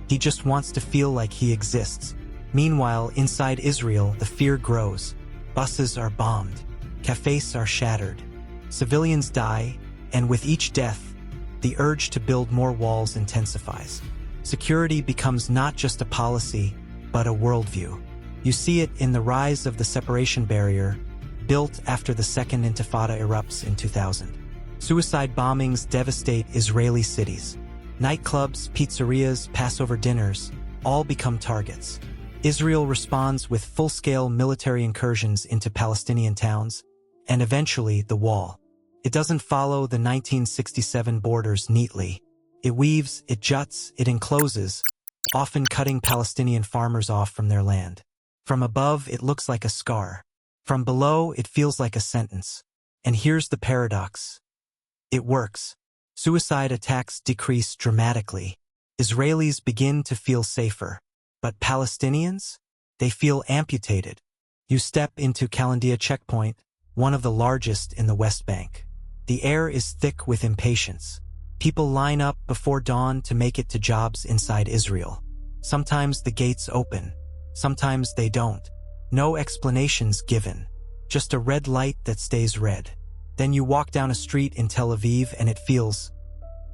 He just wants to feel like he exists. Meanwhile, inside Israel, the fear grows. Buses are bombed. Cafes are shattered. Civilians die, and with each death, the urge to build more walls intensifies. Security becomes not just a policy, but a worldview. You see it in the rise of the separation barrier, built after the Second Intifada erupts in 2000. Suicide bombings devastate Israeli cities. Nightclubs, pizzerias, Passover dinners, all become targets. Israel responds with full-scale military incursions into Palestinian towns, and eventually the wall. It doesn't follow the 1967 borders neatly. It weaves, it juts, it encloses, often cutting Palestinian farmers off from their land. From above, it looks like a scar. From below, it feels like a sentence. And here's the paradox. It works. Suicide attacks decrease dramatically. Israelis begin to feel safer. But Palestinians? They feel amputated. You step into Kalandia checkpoint, one of the largest in the West Bank. The air is thick with impatience. People line up before dawn to make it to jobs inside Israel. Sometimes the gates open. Sometimes they don't. No explanations given. Just a red light that stays red. Then you walk down a street in Tel Aviv and it feels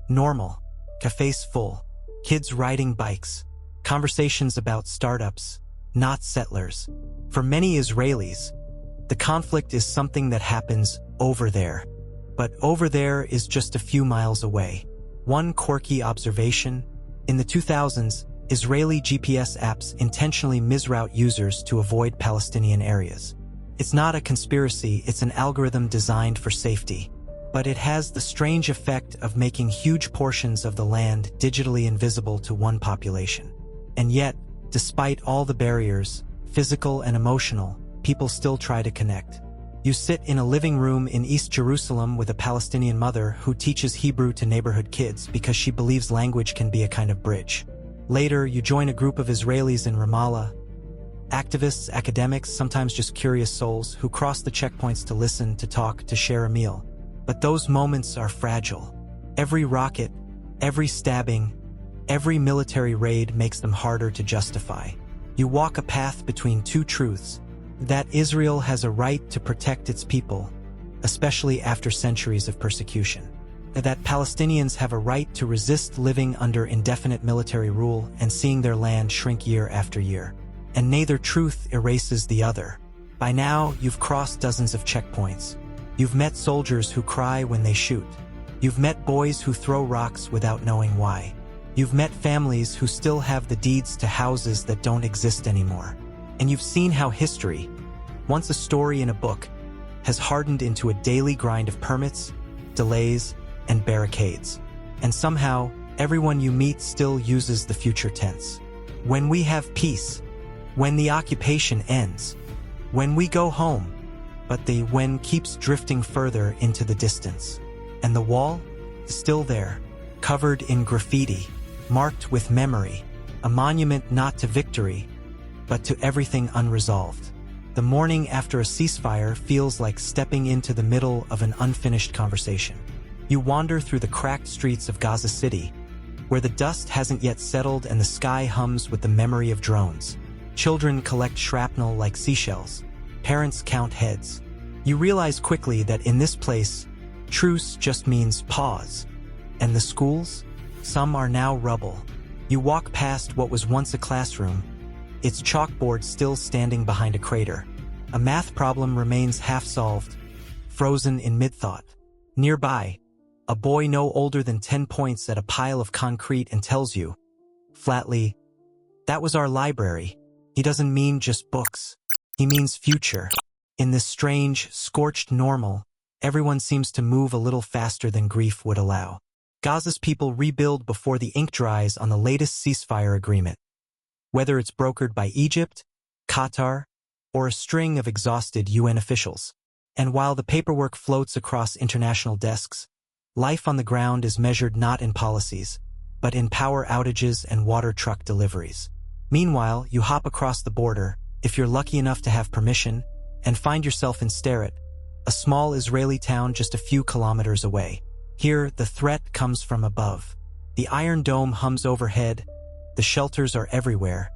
normal. Cafes full. Kids riding bikes. Conversations about startups, not settlers. For many Israelis, the conflict is something that happens over there. But over there is just a few miles away. One quirky observation: in the 2000s, Israeli GPS apps intentionally misroute users to avoid Palestinian areas. It's not a conspiracy, it's an algorithm designed for safety. But it has the strange effect of making huge portions of the land digitally invisible to one population. And yet, despite all the barriers, physical and emotional, people still try to connect. You sit in a living room in East Jerusalem with a Palestinian mother who teaches Hebrew to neighborhood kids because she believes language can be a kind of bridge. Later, you join a group of Israelis in Ramallah. Activists, academics, sometimes just curious souls who cross the checkpoints to listen, to talk, to share a meal. But those moments are fragile. Every rocket, every stabbing, every military raid makes them harder to justify. You walk a path between two truths: that Israel has a right to protect its people, especially after centuries of persecution, and that Palestinians have a right to resist living under indefinite military rule and seeing their land shrink year after year. And neither truth erases the other. By now, you've crossed dozens of checkpoints. You've met soldiers who cry when they shoot. You've met boys who throw rocks without knowing why. You've met families who still have the deeds to houses that don't exist anymore. And you've seen how history, once a story in a book, has hardened into a daily grind of permits, delays, and barricades. And somehow, everyone you meet still uses the future tense. When we have peace, when the occupation ends, when we go home, but the when keeps drifting further into the distance. And the wall is still there, covered in graffiti, marked with memory, a monument not to victory, but to everything unresolved. The morning after a ceasefire feels like stepping into the middle of an unfinished conversation. You wander through the cracked streets of Gaza City, where the dust hasn't yet settled and the sky hums with the memory of drones. Children collect shrapnel like seashells. Parents count heads. You realize quickly that in this place, truce just means pause. And the schools? Some are now rubble. You walk past what was once a classroom, its chalkboard still standing behind a crater. A math problem remains half-solved, frozen in mid-thought. Nearby, a boy no older than 10 points at a pile of concrete and tells you, flatly, "That was our library." He doesn't mean just books. He means future. In this strange, scorched normal, everyone seems to move a little faster than grief would allow. Gaza's people rebuild before the ink dries on the latest ceasefire agreement. Whether it's brokered by Egypt, Qatar, or a string of exhausted UN officials. And while the paperwork floats across international desks, life on the ground is measured not in policies, but in power outages and water truck deliveries. Meanwhile, you hop across the border, if you're lucky enough to have permission, and find yourself in Sderot, a small Israeli town just a few kilometers away. Here, the threat comes from above. The Iron Dome hums overhead, the shelters are everywhere,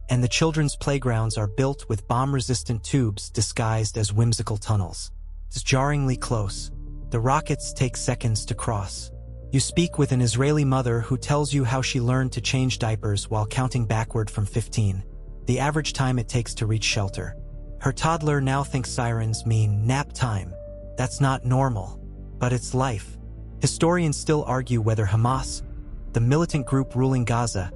and the children's playgrounds are built with bomb-resistant tubes disguised as whimsical tunnels. It's jarringly close. The rockets take seconds to cross. You speak with an Israeli mother who tells you how she learned to change diapers while counting backward from 15, the average time it takes to reach shelter. Her toddler now thinks sirens mean nap time. That's not normal, but it's life. Historians still argue whether Hamas, the militant group ruling Gaza,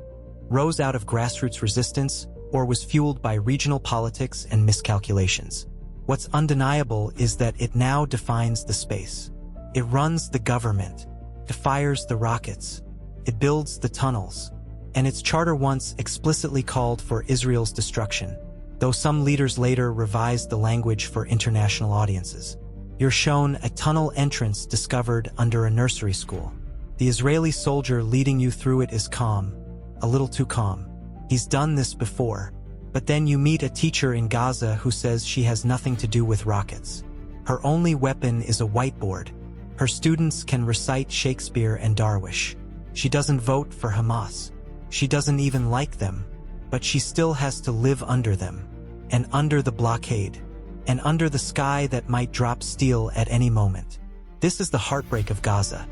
rose out of grassroots resistance or was fueled by regional politics and miscalculations. What's undeniable is that it now defines the space. It runs the government. It fires the rockets. It builds the tunnels. And its charter once explicitly called for Israel's destruction, though some leaders later revised the language for international audiences. You're shown a tunnel entrance discovered under a nursery school. The Israeli soldier leading you through it is calm, a little too calm. He's done this before. But then you meet a teacher in Gaza who says she has nothing to do with rockets. Her only weapon is a whiteboard. Her students can recite Shakespeare and Darwish. She doesn't vote for Hamas. She doesn't even like them. But she still has to live under them. And under the blockade. And under the sky that might drop steel at any moment. This is the heartbreak of Gaza.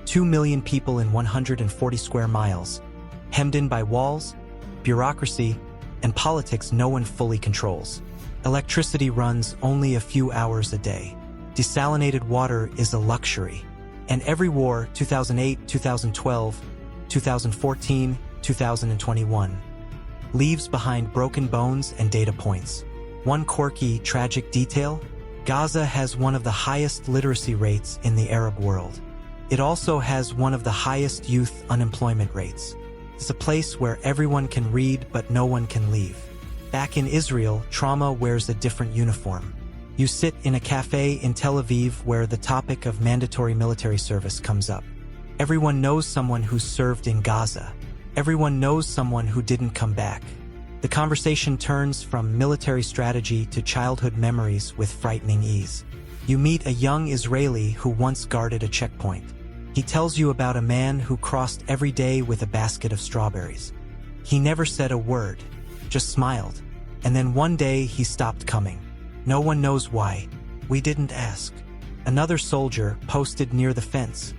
2 million people in 140 square miles, hemmed in by walls, bureaucracy, and politics no one fully controls. Electricity runs only a few hours a day. Desalinated water is a luxury. And every war, 2008, 2012, 2014, 2021, leaves behind broken bones and data points. One quirky, tragic detail: Gaza has one of the highest literacy rates in the Arab world. It also has one of the highest youth unemployment rates. It's a place where everyone can read but no one can leave. Back in Israel, trauma wears a different uniform. You sit in a cafe in Tel Aviv where the topic of mandatory military service comes up. Everyone knows someone who's served in Gaza. Everyone knows someone who didn't come back. The conversation turns from military strategy to childhood memories with frightening ease. You meet a young Israeli who once guarded a checkpoint. He tells you about a man who crossed every day with a basket of strawberries. He never said a word, just smiled. And then one day he stopped coming. No one knows why. We didn't ask. Another soldier, posted near the fence,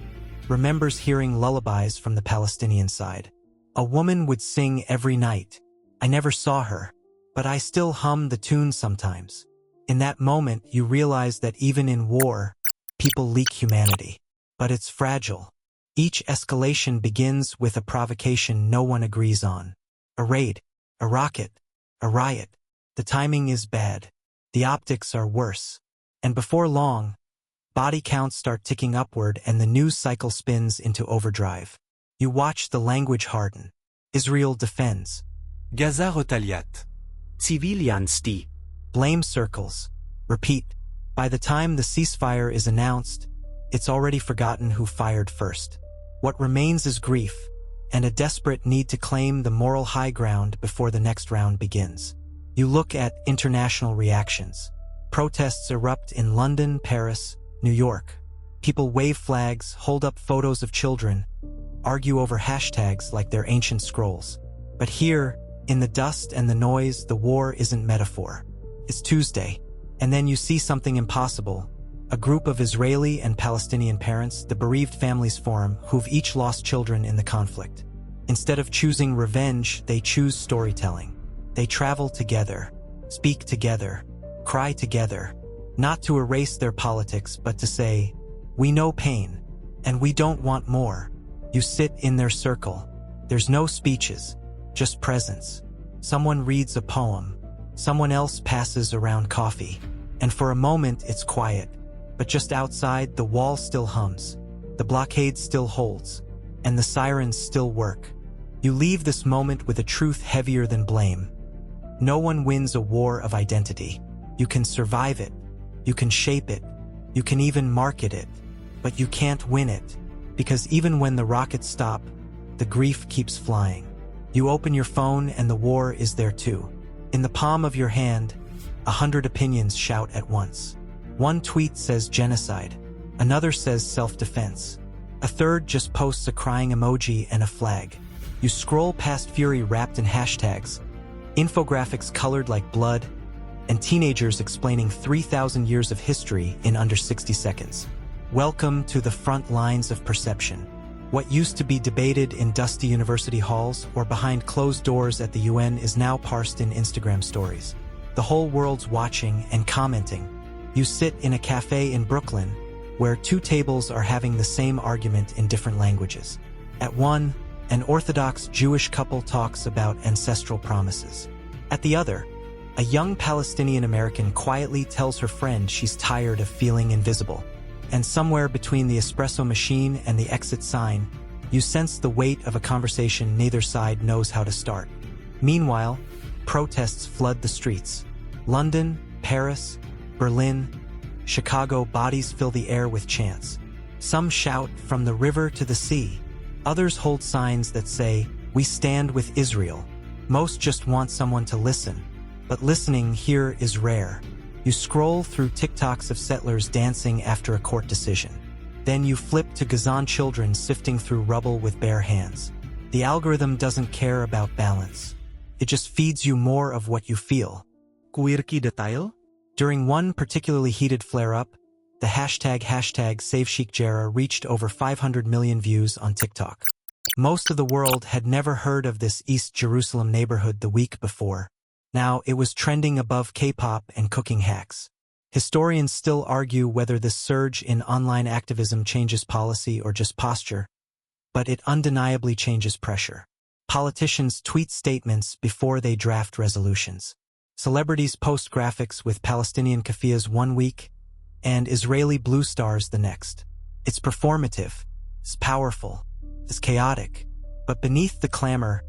remembers hearing lullabies from the Palestinian side. A woman would sing every night. I never saw her, but I still hum the tune sometimes. In that moment, you realize that even in war, people leak humanity. But it's fragile. Each escalation begins with a provocation no one agrees on. A raid, a rocket, a riot. The timing is bad. The optics are worse. And before long, body counts start ticking upward and the news cycle spins into overdrive. You watch the language harden. Israel defends. Gaza retaliat. Civilian sti. Blame circles. Repeat. By the time the ceasefire is announced, it's already forgotten who fired first. What remains is grief, and a desperate need to claim the moral high ground before the next round begins. You look at international reactions. Protests erupt in London, Paris, New York. People wave flags, hold up photos of children, argue over hashtags like they're ancient scrolls. But here, in the dust and the noise, the war isn't metaphor. It's Tuesday, and then you see something impossible. A group of Israeli and Palestinian parents, the Bereaved Families Forum, who've each lost children in the conflict. Instead of choosing revenge, they choose storytelling. They travel together, speak together, cry together, not to erase their politics, but to say, we know pain, and we don't want more. You sit in their circle. There's no speeches, just presence. Someone reads a poem. Someone else passes around coffee. And for a moment, it's quiet. But just outside, the wall still hums. The The blockade still holds, and the sirens still work. You leave this moment with a truth heavier than blame. No one wins a war of identity. You can survive it, you can shape it, you can even market it, but you can't win it, because even when the rockets stop, the grief keeps flying. You open your phone and the war is there too. In the palm of your hand, 100 opinions shout at once. One tweet says genocide, another says self-defense, a third just posts a crying emoji and a flag. You scroll past fury wrapped in hashtags, infographics colored like blood, and teenagers explaining 3,000 years of history in under 60 seconds. Welcome to the front lines of perception. What used to be debated in dusty university halls or behind closed doors at the UN is now parsed in Instagram stories. The whole world's watching and commenting. You sit in a cafe in Brooklyn, where two tables are having the same argument in different languages. At one, an Orthodox Jewish couple talks about ancestral promises. At the other, a young Palestinian American quietly tells her friend she's tired of feeling invisible. And somewhere between the espresso machine and the exit sign, you sense the weight of a conversation neither side knows how to start. Meanwhile, protests flood the streets. London, Paris, Berlin, Chicago, bodies fill the air with chants. Some shout from the river to the sea. Others hold signs that say, "We stand with Israel." Most just want someone to listen. But listening here is rare. You scroll through TikToks of settlers dancing after a court decision. Then you flip to Gazan children sifting through rubble with bare hands. The algorithm doesn't care about balance. It just feeds you more of what you feel. Quirky detail? During one particularly heated flare-up, the hashtag #SaveSheikh reached over 500 million views on TikTok. Most of the world had never heard of this East Jerusalem neighborhood the week before. Now it was trending above K-pop and cooking hacks. Historians still argue whether this surge in online activism changes policy or just posture, but it undeniably changes pressure. Politicians tweet statements before they draft resolutions. Celebrities post graphics with Palestinian keffiyehs one week and Israeli blue stars the next. It's performative, it's powerful, it's chaotic, but beneath the clamor,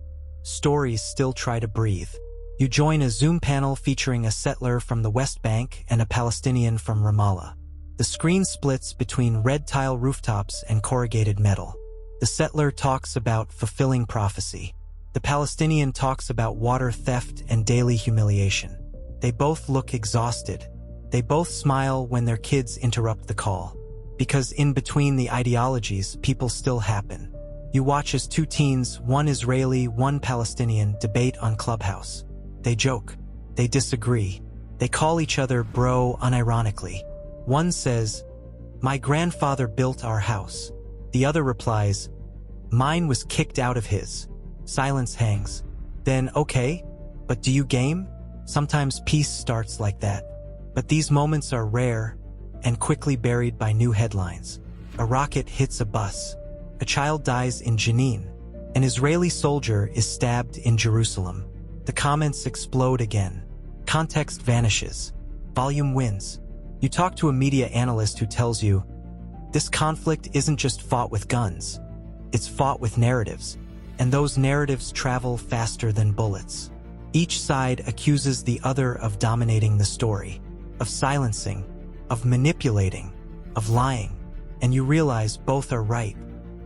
stories still try to breathe. You join a Zoom panel featuring a settler from the West Bank and a Palestinian from Ramallah. The screen splits between red tile rooftops and corrugated metal. The settler talks about fulfilling prophecy. The Palestinian talks about water theft and daily humiliation. They both look exhausted. They both smile when their kids interrupt the call. Because in between the ideologies, people still happen. You watch as two teens, one Israeli, one Palestinian, debate on Clubhouse. They joke. They disagree. They call each other bro unironically. One says, "My grandfather built our house." The other replies, "Mine was kicked out of his." Silence hangs. Then, okay, but do you game? Sometimes peace starts like that. But these moments are rare and quickly buried by new headlines. A rocket hits a bus. A child dies in Jenin. An Israeli soldier is stabbed in Jerusalem. The comments explode again. Context vanishes. Volume wins. You talk to a media analyst who tells you, this conflict isn't just fought with guns. It's fought with narratives. And those narratives travel faster than bullets. Each side accuses the other of dominating the story, of silencing, of manipulating, of lying. And you realize both are right.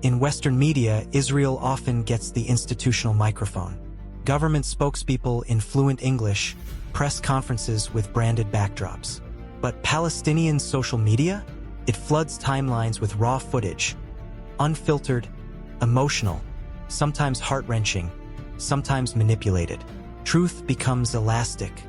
In Western media, Israel often gets the institutional microphone. Government spokespeople in fluent English, press conferences with branded backdrops. But Palestinian social media? It floods timelines with raw footage. Unfiltered, emotional, sometimes heart-wrenching, sometimes manipulated. Truth becomes elastic,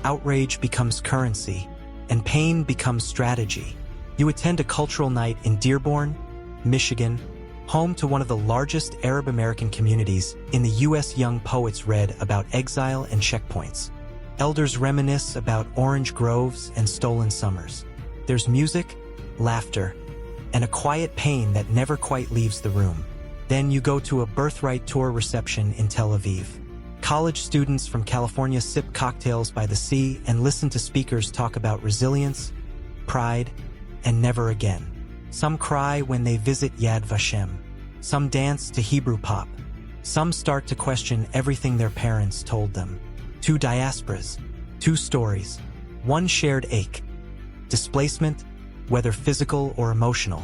outrage becomes currency, and pain becomes strategy. You attend a cultural night in Dearborn, Michigan, home to one of the largest Arab American communities in the U.S. Young poets read about exile and checkpoints. Elders reminisce about orange groves and stolen summers. There's music, laughter, and a quiet pain that never quite leaves the room. Then you go to a birthright tour reception in Tel Aviv. College students from California sip cocktails by the sea and listen to speakers talk about resilience, pride, and never again. Some cry when they visit Yad Vashem. Some dance to Hebrew pop. Some start to question everything their parents told them. Two diasporas, two stories, one shared ache. Displacement, whether physical or emotional.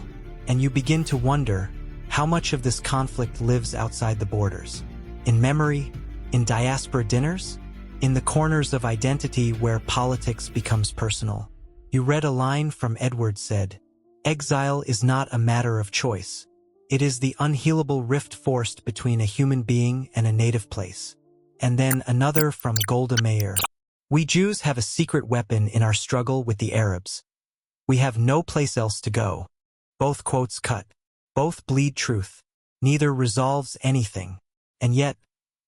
And you begin to wonder how much of this conflict lives outside the borders. In memory, in diaspora dinners, in the corners of identity where politics becomes personal. You read a line from Edward said, "Exile is not a matter of choice. It is the unhealable rift forced between a human being and a native place." And then another from Golda Meir. "We Jews have a secret weapon in our struggle with the Arabs. We have no place else to go." Both quotes cut. Both bleed truth. Neither resolves anything. And yet,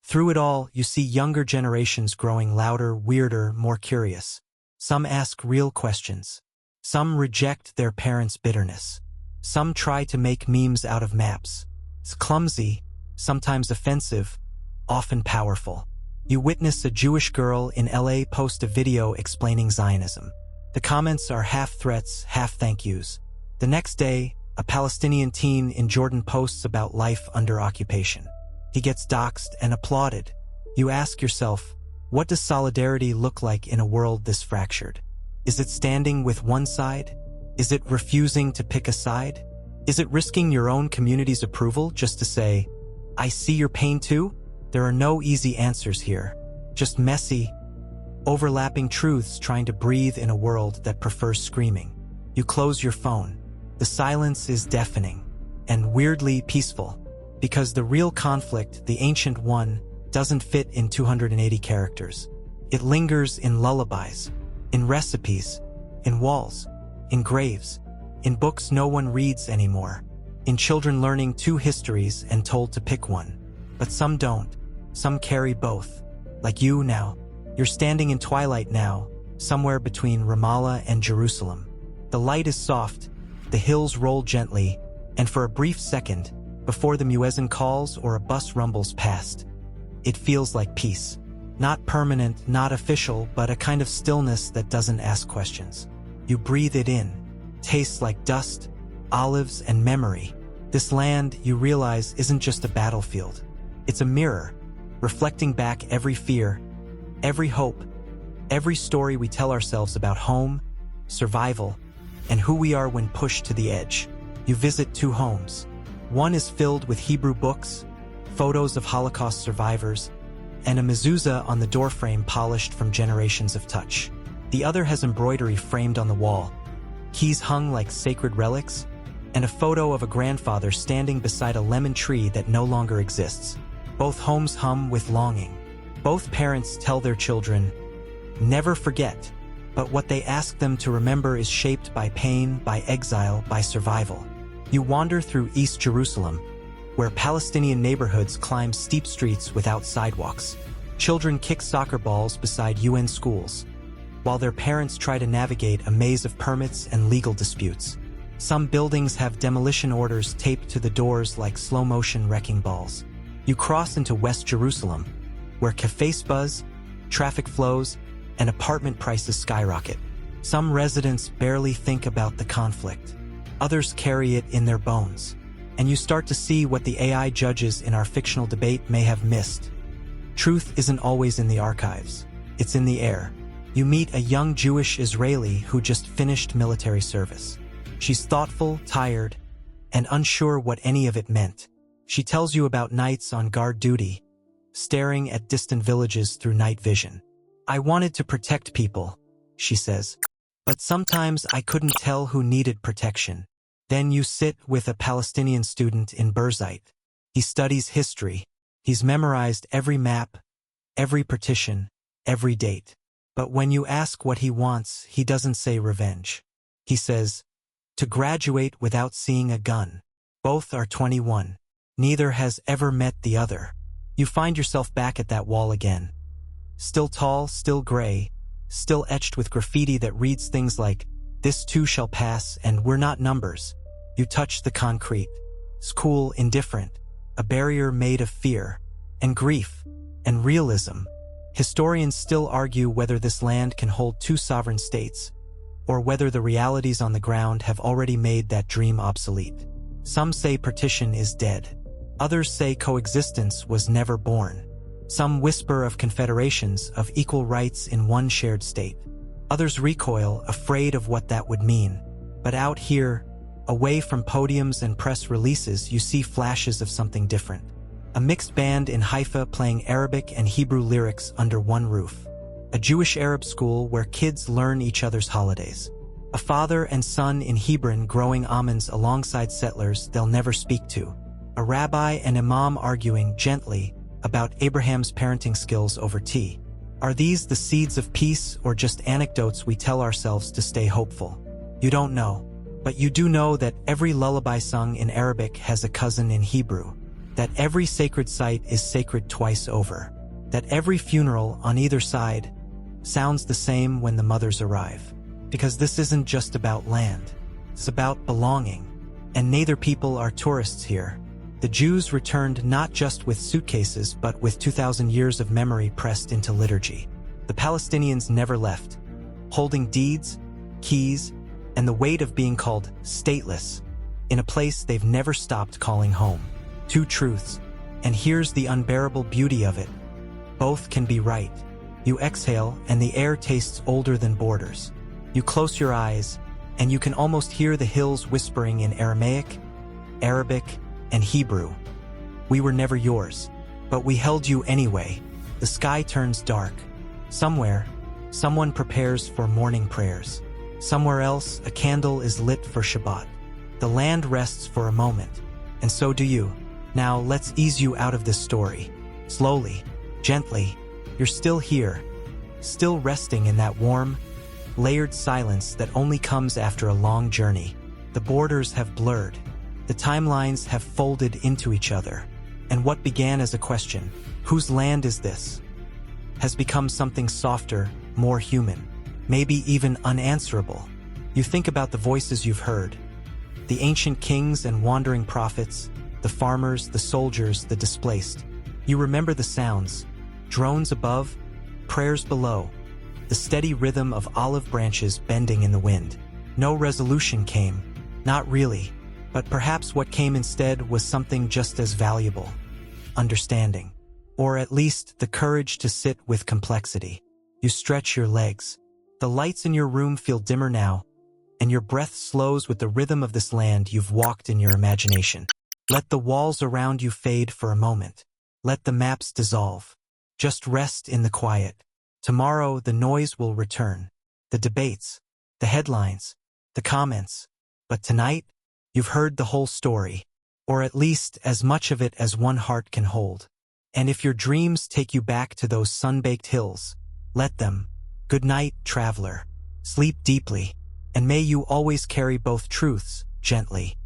through it all, you see younger generations growing louder, weirder, more curious. Some ask real questions. Some reject their parents' bitterness. Some try to make memes out of maps. It's clumsy, sometimes offensive, often powerful. You witness a Jewish girl in LA post a video explaining Zionism. The comments are half threats, half thank yous. The next day, a Palestinian teen in Jordan posts about life under occupation. He gets doxxed and applauded. You ask yourself, what does solidarity look like in a world this fractured? Is it standing with one side? Is it refusing to pick a side? Is it risking your own community's approval just to say, "I see your pain too"? There are no easy answers here. Just messy, overlapping truths trying to breathe in a world that prefers screaming. You close your phone. The silence is deafening and weirdly peaceful, because the real conflict, the ancient one, doesn't fit in 280 characters. It lingers in lullabies, in recipes, in walls, in graves, in books no one reads anymore, in children learning two histories and told to pick one. But some don't. Some carry both. Like you now. You're standing in twilight now, somewhere between Ramallah and Jerusalem. The light is soft, the hills roll gently, and for a brief second, before the muezzin calls or a bus rumbles past, it feels like peace. Not permanent, not official, but a kind of stillness that doesn't ask questions. You breathe it in. Tastes like dust, olives, and memory. This land, you realize, isn't just a battlefield. It's a mirror, reflecting back every fear, every hope, every story we tell ourselves about home, survival, and who we are when pushed to the edge. You visit two homes. One is filled with Hebrew books, photos of Holocaust survivors, and a mezuzah on the doorframe polished from generations of touch. The other has embroidery framed on the wall, keys hung like sacred relics, and a photo of a grandfather standing beside a lemon tree that no longer exists. Both homes hum with longing. Both parents tell their children, "Never forget," but what they ask them to remember is shaped by pain, by exile, by survival. You wander through East Jerusalem, where Palestinian neighborhoods climb steep streets without sidewalks. Children kick soccer balls beside UN schools, while their parents try to navigate a maze of permits and legal disputes. Some buildings have demolition orders taped to the doors like slow-motion wrecking balls. You cross into West Jerusalem, where cafes buzz, traffic flows, and apartment prices skyrocket. Some residents barely think about the conflict. Others carry it in their bones. And you start to see what the AI judges in our fictional debate may have missed. Truth isn't always in the archives. It's in the air. You meet a young Jewish Israeli who just finished military service. She's thoughtful, tired, and unsure what any of it meant. She tells you about nights on guard duty, staring at distant villages through night vision. "I wanted to protect people," she says, "but sometimes I couldn't tell who needed protection." Then you sit with a Palestinian student in Birzeit. He studies history. He's memorized every map, every partition, every date. But when you ask what he wants, he doesn't say revenge. He says, to graduate without seeing a gun. Both are 21. Neither has ever met the other. You find yourself back at that wall again. Still tall, still gray, still etched with graffiti that reads things like, "This too shall pass," and "We're not numbers." You touch the concrete. It's cool, indifferent, a barrier made of fear, and grief, and realism. Historians still argue whether this land can hold two sovereign states, or whether the realities on the ground have already made that dream obsolete. Some say partition is dead. Others say coexistence was never born. Some whisper of confederations, of equal rights in one shared state. Others recoil, afraid of what that would mean. But out here, away from podiums and press releases, you see flashes of something different. A mixed band in Haifa playing Arabic and Hebrew lyrics under one roof. A Jewish Arab school where kids learn each other's holidays. A father and son in Hebron growing almonds alongside settlers they'll never speak to. A rabbi and imam arguing gently about Abraham's parenting skills over tea. Are these the seeds of peace or just anecdotes we tell ourselves to stay hopeful? You don't know. But you do know that every lullaby sung in Arabic has a cousin in Hebrew. That every sacred site is sacred twice over. That every funeral on either side sounds the same when the mothers arrive. Because this isn't just about land. It's about belonging. And neither people are tourists here. The Jews returned not just with suitcases but with 2,000 years of memory pressed into liturgy. The Palestinians never left, holding deeds, keys, and the weight of being called stateless in a place they've never stopped calling home. Two truths, and here's the unbearable beauty of it. Both can be right. You exhale and the air tastes older than borders. You close your eyes and you can almost hear the hills whispering in Aramaic, Arabic, and Hebrew. We were never yours, but we held you anyway. The sky turns dark. Somewhere, someone prepares for morning prayers. Somewhere else, a candle is lit for Shabbat. The land rests for a moment, and so do you. Now let's ease you out of this story. Slowly, gently, you're still here, still resting in that warm, layered silence that only comes after a long journey. The borders have blurred. The timelines have folded into each other. And what began as a question, whose land is this, has become something softer, more human, maybe even unanswerable. You think about the voices you've heard, the ancient kings and wandering prophets, the farmers, the soldiers, the displaced. You remember the sounds, drones above, prayers below, the steady rhythm of olive branches bending in the wind. No resolution came, not really, but perhaps what came instead was something just as valuable. Understanding. Or at least the courage to sit with complexity. You stretch your legs. The lights in your room feel dimmer now, and your breath slows with the rhythm of this land you've walked in your imagination. Let the walls around you fade for a moment. Let the maps dissolve. Just rest in the quiet. Tomorrow the noise will return. The debates, the headlines, the comments. But tonight, you've heard the whole story, or at least as much of it as one heart can hold. And if your dreams take you back to those sun-baked hills, let them. Good night, traveler. Sleep deeply, and may you always carry both truths gently.